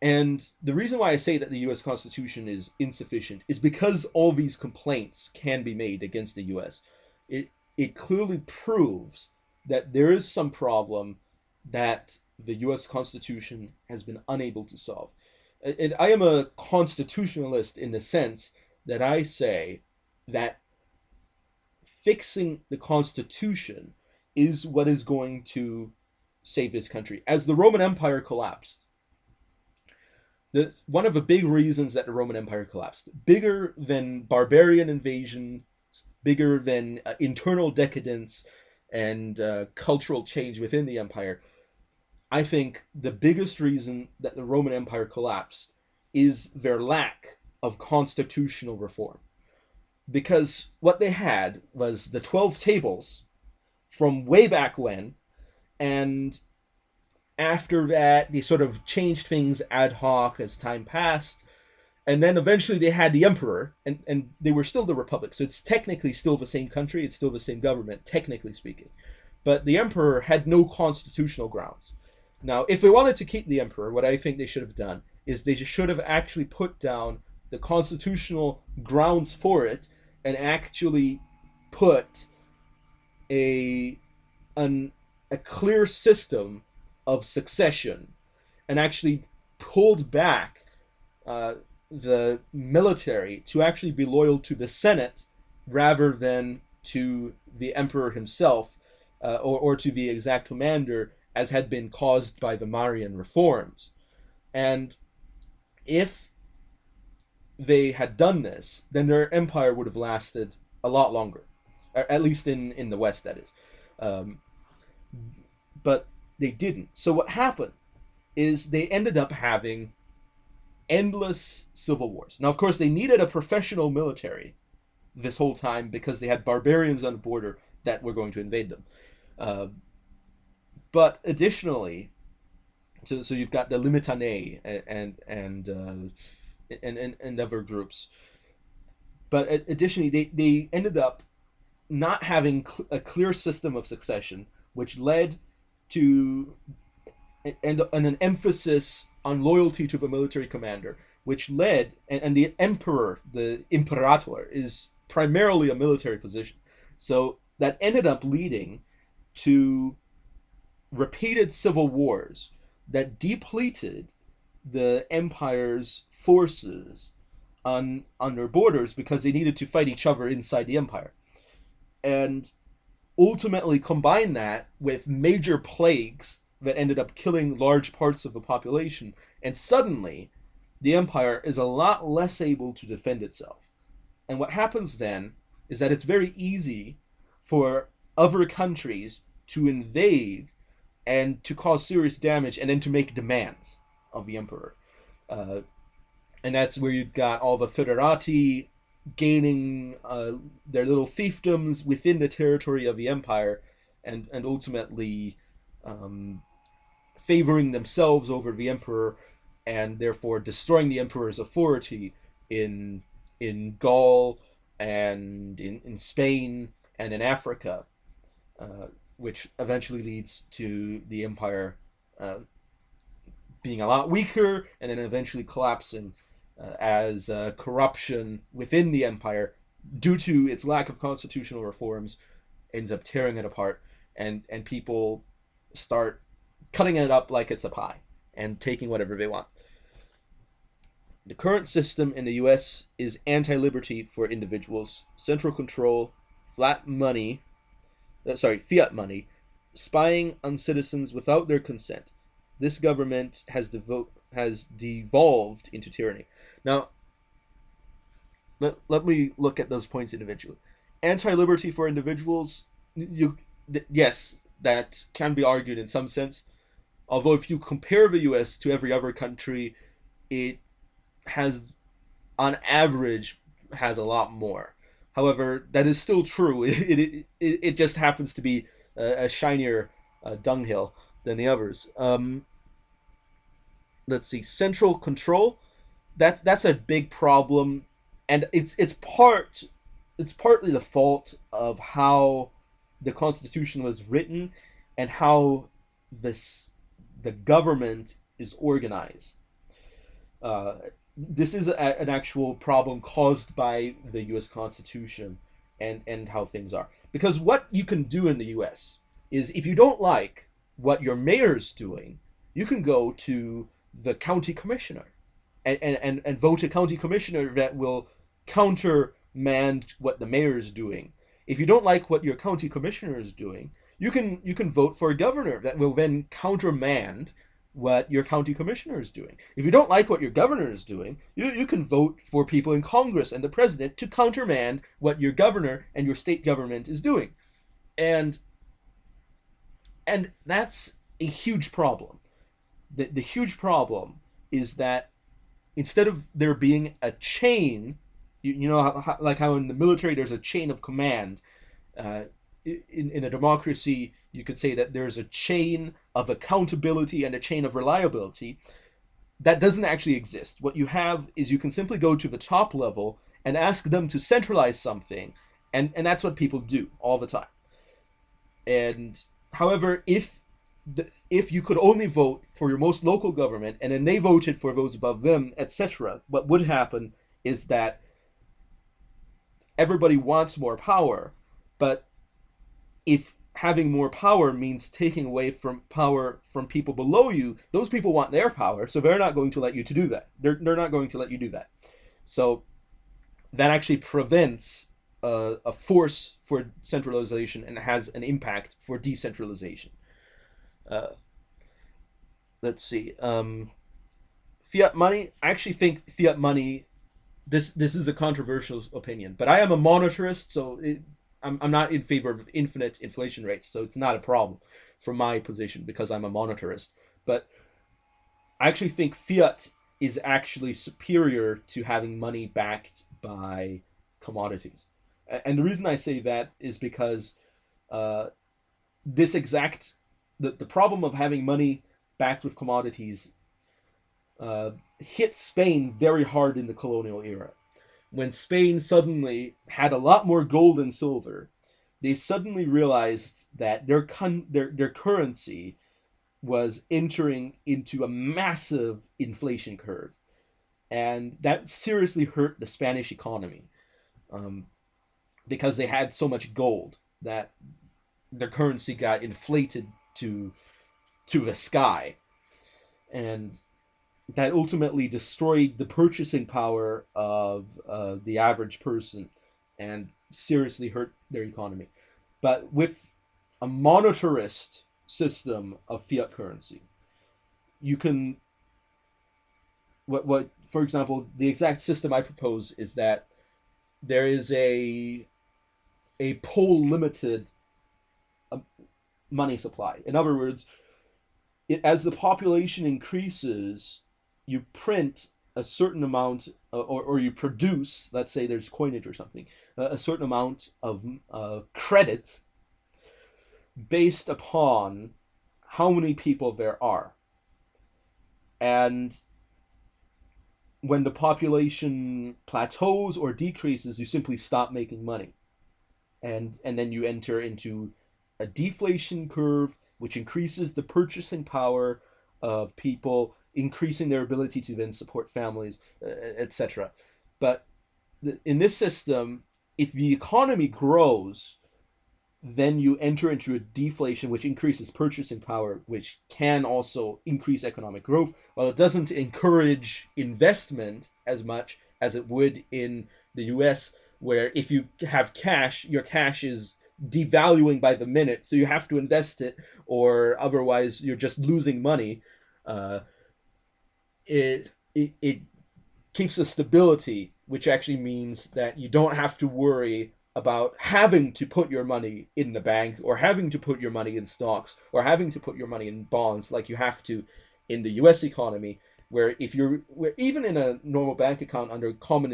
And the reason why I say that the U.S. Constitution is insufficient is because all these complaints can be made against the U.S. It clearly proves that there is some problem that the U.S. Constitution has been unable to solve. And I am a constitutionalist in the sense that I say that fixing the Constitution is what is going to save this country. As the Roman Empire collapsed, one of the big reasons that the Roman Empire collapsed, bigger than barbarian invasion, bigger than internal decadence and cultural change within the empire, I think the biggest reason that the Roman Empire collapsed is their lack of constitutional reform. Because what they had was the 12 tables from way back when, and after that, they sort of changed things ad hoc as time passed. And then eventually they had the emperor, and they were still the republic. So it's technically still the same country, it's still the same government, technically speaking. But the emperor had no constitutional grounds. Now, if they wanted to keep the emperor, what I think they should have done is they should have actually put down the constitutional grounds for it and actually put a a clear system of succession and actually pulled back the military to actually be loyal to the Senate rather than to the emperor himself, or to the exact commander, as had been caused by the Marian reforms. And if they had done this, then their empire would have lasted a lot longer, at least in the West, that is. But they didn't. So what happened is they ended up having endless civil wars. Now, of course, they needed a professional military this whole time because they had barbarians on the border that were going to invade them. But additionally, so you've got the Limitanei and other groups. But additionally, they ended up not having a clear system of succession, which led to an emphasis on loyalty to the military commander, which led, and the emperor, the imperator, is primarily a military position. So that ended up leading to repeated civil wars that depleted the empire's forces on their borders because they needed to fight each other inside the empire. And ultimately combine that with major plagues that ended up killing large parts of the population, and suddenly the empire is a lot less able to defend itself. And what happens then is that it's very easy for other countries to invade and to cause serious damage and then to make demands of the emperor. And that's where you've got all the foederati gaining their little fiefdoms within the territory of the empire, and ultimately favoring themselves over the emperor, and therefore destroying the emperor's authority in Gaul and in Spain and in Africa, which eventually leads to the empire being a lot weaker and then eventually collapsing as corruption within the empire, due to its lack of constitutional reforms, ends up tearing it apart, and people start cutting it up like it's a pie and taking whatever they want. The current system in the US is anti-liberty for individuals, central control, fiat money, spying on citizens without their consent. This government has devolved into tyranny. Now, let me look at those points individually. Anti-liberty for individuals, yes, that can be argued in some sense. Although if you compare the US to every other country, it has, on average, has a lot more. However, that is still true. It just happens to be a shinier dunghill than the others. Let's see, central control. That's a big problem, and it's partly the fault of how the Constitution was written and how this the government is organized. Uh, this is an actual problem caused by the U.S. Constitution and how things are. Because what you can do in the U.S. is, if you don't like what your mayor's doing, you can go to the county commissioner and vote a county commissioner that will countermand what the mayor is doing. If you don't like what your county commissioner is doing, you can vote for a governor that will then countermand what your county commissioner is doing. If you don't like what your governor is doing, you can vote for people in Congress and the president to countermand what your governor and your state government is doing. And and that's a huge problem. The huge problem is that instead of there being a chain, you know, like how in the military there's a chain of command. Uh, in a democracy, you could say that there's a chain of accountability and a chain of reliability. That doesn't actually exist. What you have is you can simply go to the top level and ask them to centralize something, and that's what people do all the time. And however, if you could only vote for your most local government and then they voted for those above them, etc., what would happen is that everybody wants more power, but if having more power means taking away from power from people below you, those people want their power, so they're not going to let you to do that. They're not going to let you do that. So that actually prevents a force for centralization and has an impact for decentralization. Uh, let's see. Fiat money. I actually think fiat money. This is a controversial opinion, but I am a monetarist, so I'm not in favor of infinite inflation rates, so it's not a problem from my position because I'm a monetarist. But I actually think fiat is actually superior to having money backed by commodities. And the reason I say that is because uh, this exact the problem of having money backed with commodities hit Spain very hard in the colonial era. When Spain suddenly had a lot more gold and silver, they suddenly realized that their currency was entering into a massive inflation curve, and that seriously hurt the Spanish economy, um, because they had so much gold that their currency got inflated to the sky, and that ultimately destroyed the purchasing power of the average person and seriously hurt their economy. But with a monetarist system of fiat currency, you can what for example, the exact system I propose is that there is a pull limited uh, money supply. In other words, as the population increases, you print a certain amount, or you produce, let's say there's coinage or something, a certain amount of credit based upon how many people there are. And when the population plateaus or decreases, you simply stop making money. And then you enter into a deflation curve, which increases the purchasing power of people, increasing their ability to then support families, etc. But in this system, if the economy grows, then you enter into a deflation, which increases purchasing power, which can also increase economic growth, while it doesn't encourage investment as much as it would in the US, where if you have cash, your cash is devaluing by the minute, so you have to invest it, or otherwise you're just losing money. Uh, it keeps a stability, which actually means that you don't have to worry about having to put your money in the bank or having to put your money in stocks or having to put your money in bonds like you have to in the US economy, where if you're where even in a normal bank account under common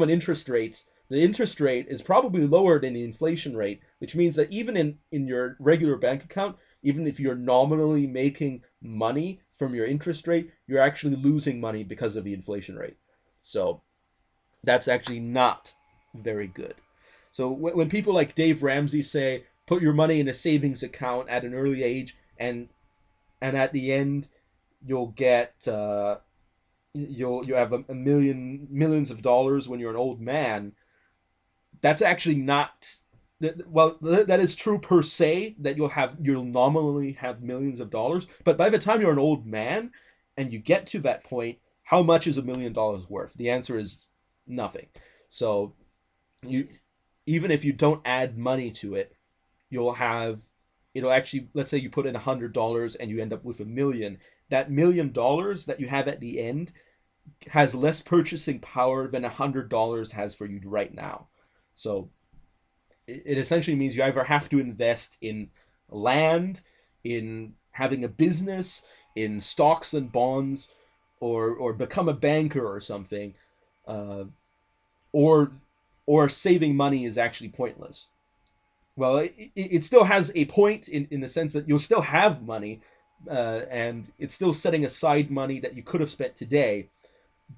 interest rates, The interest rate is probably lower than the inflation rate, which means that even in your regular bank account, even if you're nominally making money from your interest rate, you're actually losing money because of the inflation rate. So that's actually not very good. So when people like Dave Ramsey say, put your money in a savings account at an early age, and at the end you'll get you'll have a millions of dollars when you're an old man. That's actually not, well, that is true per se, that you'll nominally have millions of dollars, but by the time you're an old man and you get to that point, how much is $1 million worth? The answer is nothing. So you, even if you don't add money to it, you'll have, it'll actually, let's say you put in $100 and you end up with a million. That $1 million that you have at the end has less purchasing power than $100 has for you right now. So it essentially means you either have to invest in land, in having a business, in stocks and bonds, or become a banker or something, uh, or or saving money is actually pointless. Well, it still has a point in the sense that you'll still have money, and it's still setting aside money that you could have spent today.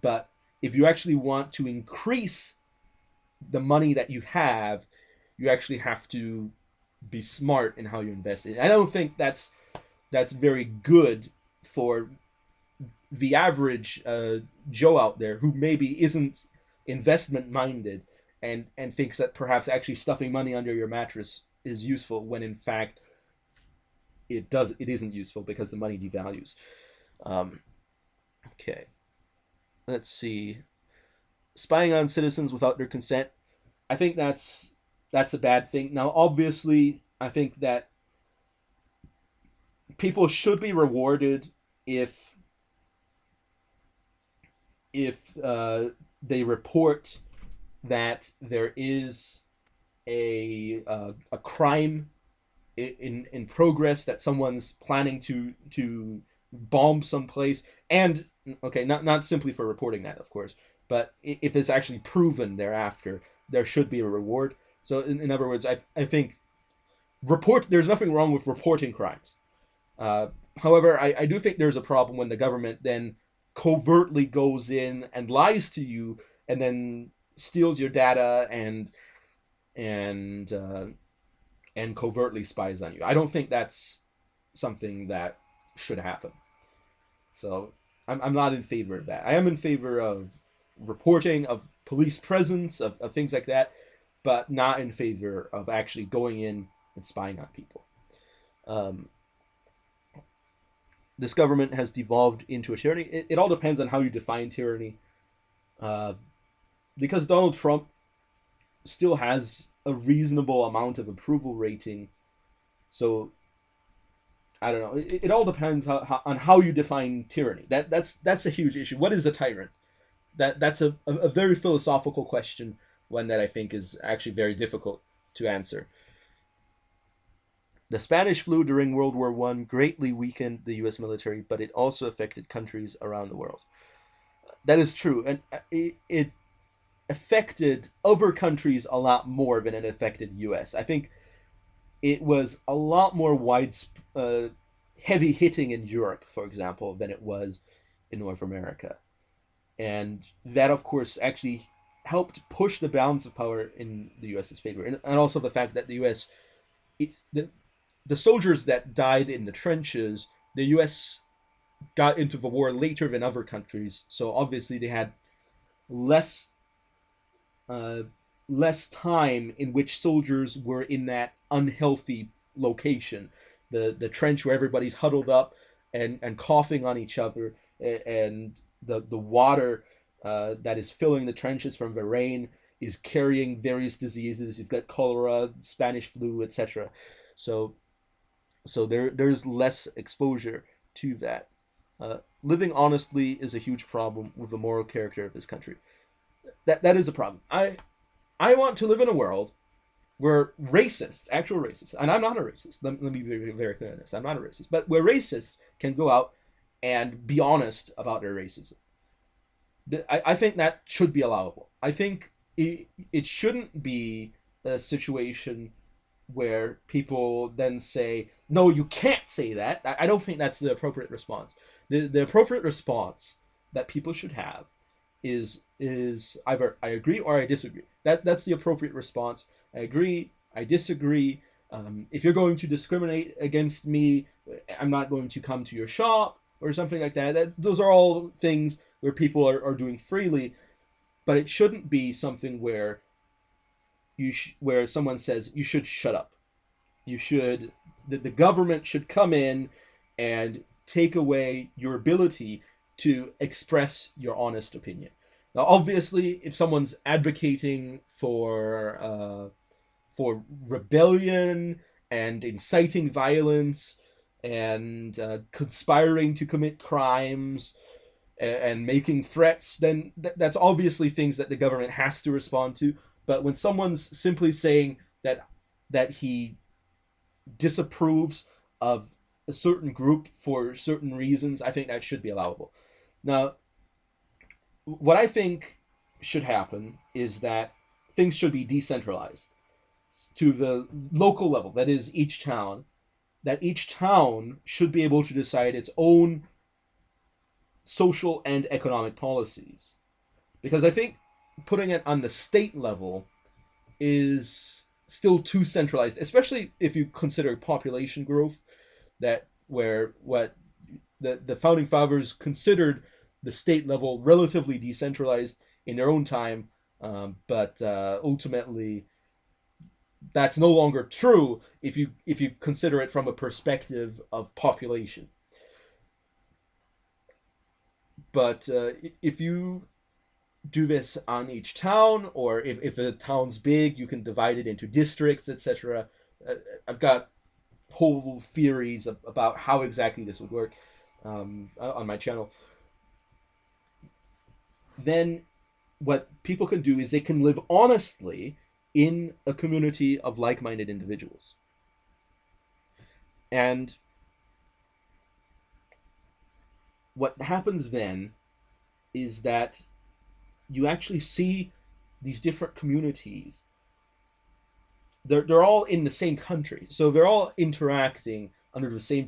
But if you actually want to increase the money that you have, you actually have to be smart in how you invest it. I don't think that's very good for the average Joe out there who maybe isn't investment minded and thinks that perhaps actually stuffing money under your mattress is useful when in fact it isn't useful because the money devalues. Um, okay, let's see. Spying on citizens without their consent. I think that's a bad thing. Now, obviously, I think that people should be rewarded if if they report that there is a crime in progress, that someone's planning to bomb someplace, and okay, not simply for reporting that, of course, but if it's actually proven thereafter, there should be a reward. So in other words, I think report there's nothing wrong with reporting crimes. Uh, However, I do think there's a problem when the government then covertly goes in and lies to you and then steals your data and uh, and covertly spies on you. I don't think that's something that should happen. So I'm not in favor of that. I am in favor of reporting, of police presence, of things like that, but not in favor of actually going in and spying on people. Um, this government has devolved into a tyranny. It all depends on how you define tyranny. Uh, because Donald Trump still has a reasonable amount of approval rating, so I don't know. It all depends on how you define tyranny. That's a huge issue. What is a tyrant? That's a very philosophical question, one that I think is actually very difficult to answer. The Spanish flu during World War I greatly weakened the U.S. military, but it also affected countries around the world. That is true, and it affected other countries a lot more than it affected U.S. I think it was a lot more heavy hitting in Europe, for example, than it was in North America, and that, of course, actually helped push the balance of power in the U.S.'s favor, and also the fact that the U.S. The soldiers that died in the trenches, the U.S. got into the war later than other countries, so obviously they had less uh, less time in which soldiers were in that unhealthy location, the trench where everybody's huddled up and coughing on each other, and the water that is filling the trenches from the rain is carrying various diseases. You've got cholera, Spanish flu, etc. So there's less exposure to that. Living honestly is a huge problem with the moral character of this country. That is a problem. I want to live in a world where racists, actual racists, and I'm not a racist. Let me be very, very clear on this. I'm not a racist, but where racists can go out and be honest about their racism. I think that should be allowable. I think it shouldn't be a situation where people then say, no, you can't say that. I don't think that's the appropriate response. The appropriate response that people should have is either I agree or I disagree. That's the appropriate response. I agree, I disagree. If you're going to discriminate against me, I'm not going to come to your shop or something like that. Those are all things where people are doing freely, but it shouldn't be something where where someone says you should shut up. You should the government should come in and take away your ability to express your honest opinion. Now, obviously, if someone's advocating for rebellion and inciting violence and conspiring to commit crimes and making threats, then that's obviously things that the government has to respond to. But when someone's simply saying that he disapproves of a certain group for certain reasons, I think that should be allowable. Now, what I think should happen is that things should be decentralized to the local level, that is, each town, that each town should be able to decide its own social and economic policies. Because I think putting it on the state level is still too centralized, especially if you consider population growth, that where what the founding fathers considered the state level relatively decentralized in their own time, but ultimately that's no longer true if you consider it from a perspective of population. But if you do this on each town, or if a town's big, you can divide it into districts, etc. I've got whole theories about how exactly this would work on my channel. Then what people can do is they can live honestly in a community of like-minded individuals. And what happens then is that you actually see these different communities. They're all in the same country, so they're all interacting under the same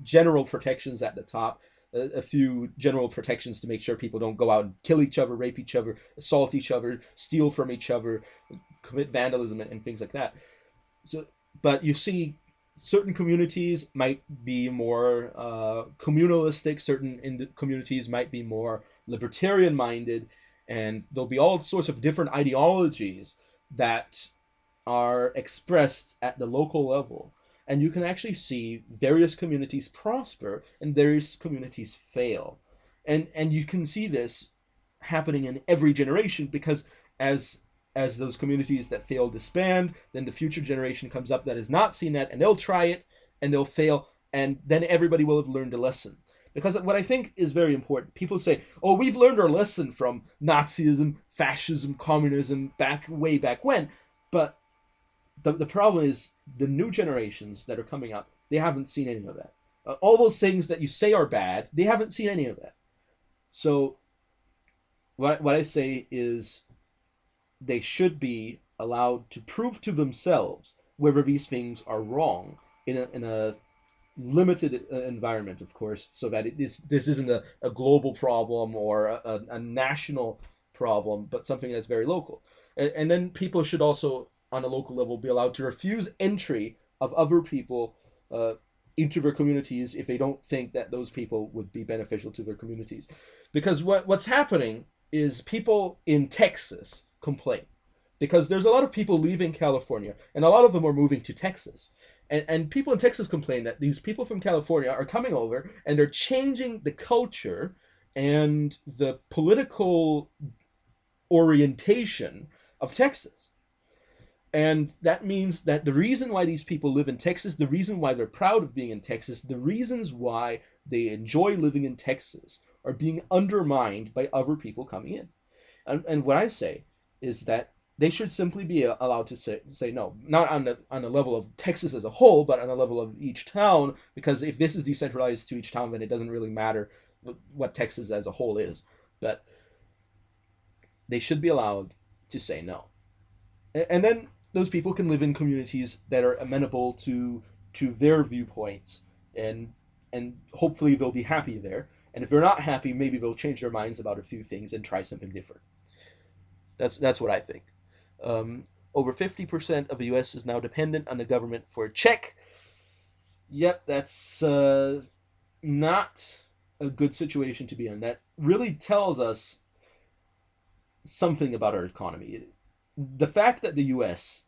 general protections at the top. A few general protections to make sure people don't go out and kill each other, rape each other, assault each other, steal from each other, commit vandalism and things like that. So, but you see, certain communities might be more communalistic. Certain communities might be more libertarian-minded, and there'll be all sorts of different ideologies that are expressed at the local level. And you can actually see various communities prosper and various communities fail. And you can see this happening in every generation, because as those communities that fail disband, then the future generation comes up that has not seen that, and they'll try it and they'll fail, and then everybody will have learned a lesson. Because what I think is very important, people say, oh, we've learned our lesson from Nazism, fascism, communism, way back when. But the problem is the new generations that are coming up, they haven't seen any of that. All those things that you say are bad, they haven't seen any of that. So what I say is they should be allowed to prove to themselves whether these things are wrong in a limited environment, of course, so that this isn't a global problem or a national problem, but something that's very local. And then people should also, on a local level, be allowed to refuse entry of other people into their communities if they don't think that those people would be beneficial to their communities. Because what's happening is people in Texas complain because there's a lot of people leaving California, and a lot of them are moving to Texas. And people in Texas complain that these people from California are coming over and they're changing the culture and the political orientation of Texas. And that means that the reason why these people live in Texas, the reason why they're proud of being in Texas, the reasons why they enjoy living in Texas are being undermined by other people coming in. And what I say is that they should simply be allowed to say no, not on the level of Texas as a whole, but on the level of each town, because if this is decentralized to each town, then it doesn't really matter what Texas as a whole is. But they should be allowed to say no. And then those people can live in communities that are amenable to their viewpoints, and hopefully they'll be happy there. And if they're not happy, maybe they'll change their minds about a few things and try something different. That's what I think. Um, Over 50% of the U.S. is now dependent on the government for a check. Yep, that's not a good situation to be in. That really tells us something about our economy. The fact that the U.S.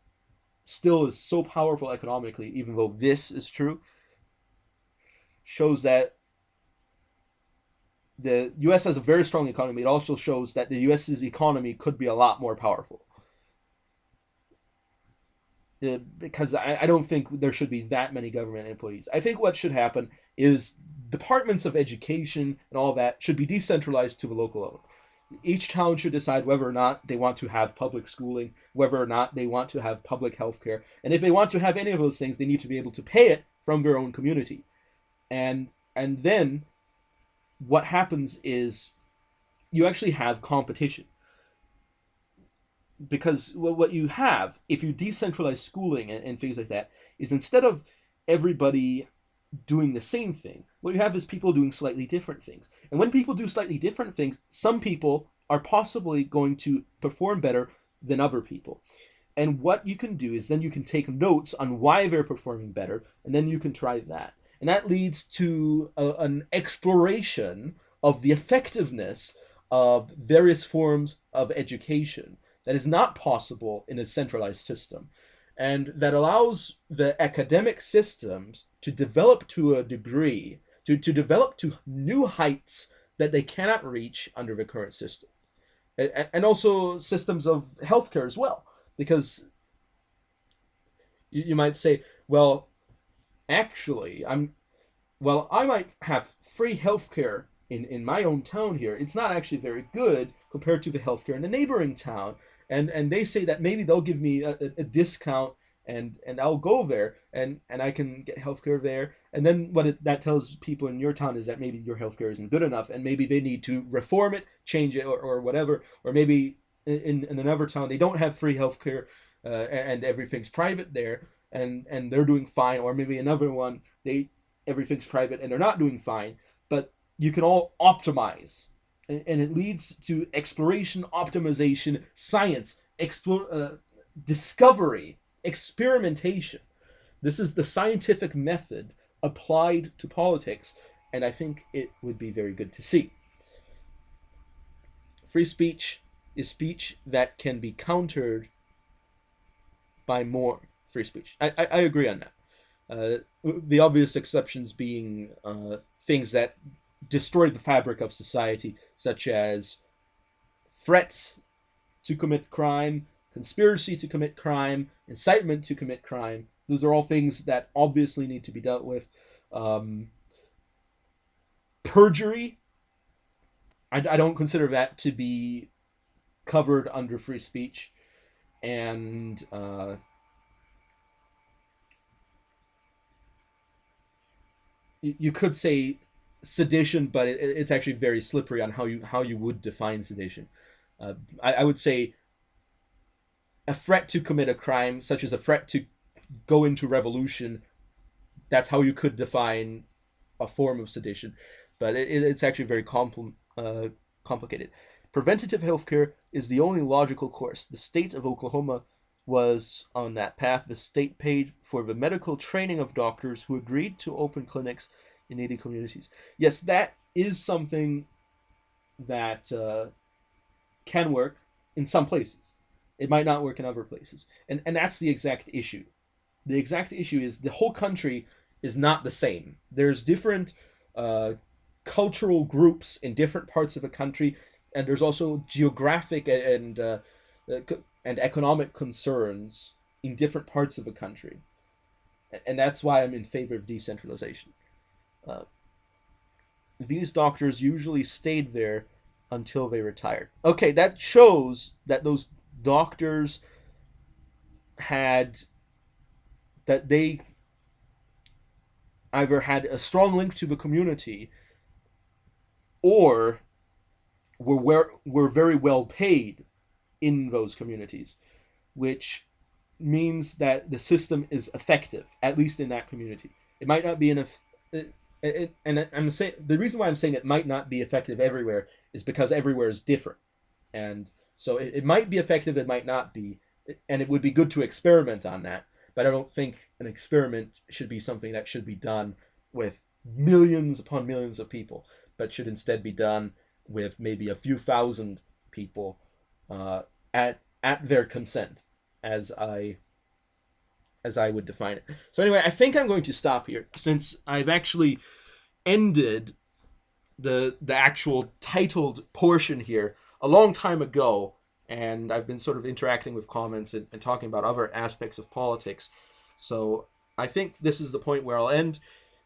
still is so powerful economically, even though this is true, shows that the U.S. has a very strong economy. It also shows that the U.S.'s economy could be a lot more powerful. Because I don't think there should be that many government employees. I think what should happen is departments of education and all that should be decentralized to the local level. Each town should decide whether or not they want to have public schooling, whether or not they want to have public health care. And if they want to have any of those things, they need to be able to pay it from their own community. And then what happens is you actually have competition. Because what you have, if you decentralize schooling and things like that, is instead of everybody doing the same thing, what you have is people doing slightly different things. And when people do slightly different things, some people are possibly going to perform better than other people. And what you can do is then you can take notes on why they're performing better, and then you can try that. And that leads to an exploration of the effectiveness of various forms of education that is not possible in a centralized system, and that allows the academic systems to develop to a degree, to develop to new heights that they cannot reach under the current system. And also systems of healthcare as well, because you might say, well, actually, I might have free healthcare in my own town here. It's not actually very good compared to the healthcare in the neighboring town. And they say that maybe they'll give me a discount, and I'll go there, and I can get healthcare there. And then that tells people in your town is that maybe your healthcare isn't good enough, and maybe they need to reform it, change it, or whatever. Or maybe in another town they don't have free healthcare, and everything's private there, and they're doing fine. Or maybe another one, everything's private and they're not doing fine. But you can all optimize, and it leads to exploration, optimization, science, discovery, experimentation. This is the scientific method applied to politics, and I think it would be very good to see. Free speech is speech that can be countered by more free speech. I agree on that. The obvious exceptions being things that destroy the fabric of society, such as threats to commit crime, conspiracy to commit crime, incitement to commit crime. Those are all things that obviously need to be dealt with. Perjury, I don't consider that to be covered under free speech. And you could say sedition, but it's actually very slippery on how you would define sedition. I would say a threat to commit a crime, such as a threat to go into revolution. That's how you could define a form of sedition, but it's actually very complicated. Preventative healthcare is the only logical course. The state of Oklahoma was on that path. The state paid for the medical training of doctors who agreed to open clinics in needy communities. Yes, that is something that can work in some places. It might not work in other places. And that's the exact issue. The exact issue is the whole country is not the same. There's different cultural groups in different parts of the country, and there's also geographic and economic concerns in different parts of the country. And that's why I'm in favor of decentralization. These doctors usually stayed there until they retired. Okay, that shows that those doctors they either had a strong link to the community, or were very well paid in those communities, which means that the system is effective, at least in that community. It might not be enough. And I'm saying the reason why I'm saying it might not be effective everywhere is because everywhere is different, and so it might be effective, it might not be, and it would be good to experiment on that. But I don't think an experiment should be something that should be done with millions upon millions of people, but should instead be done with maybe a few thousand people at their consent, as I would define it. So anyway, I think I'm going to stop here since I've actually ended the actual titled portion here a long time ago, and I've been sort of interacting with comments and talking about other aspects of politics. So I think this is the point where I'll end.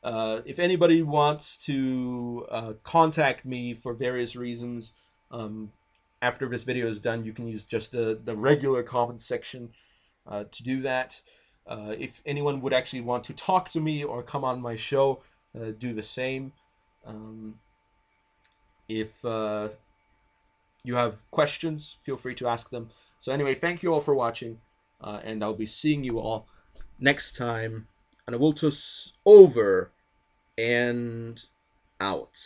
If anybody wants to contact me for various reasons, after this video is done, you can use just the regular comments section to do that. If anyone would actually want to talk to me or come on my show, do the same. If you have questions, feel free to ask them. So anyway, thank you all for watching, and I'll be seeing you all next time. And Awultus over and out.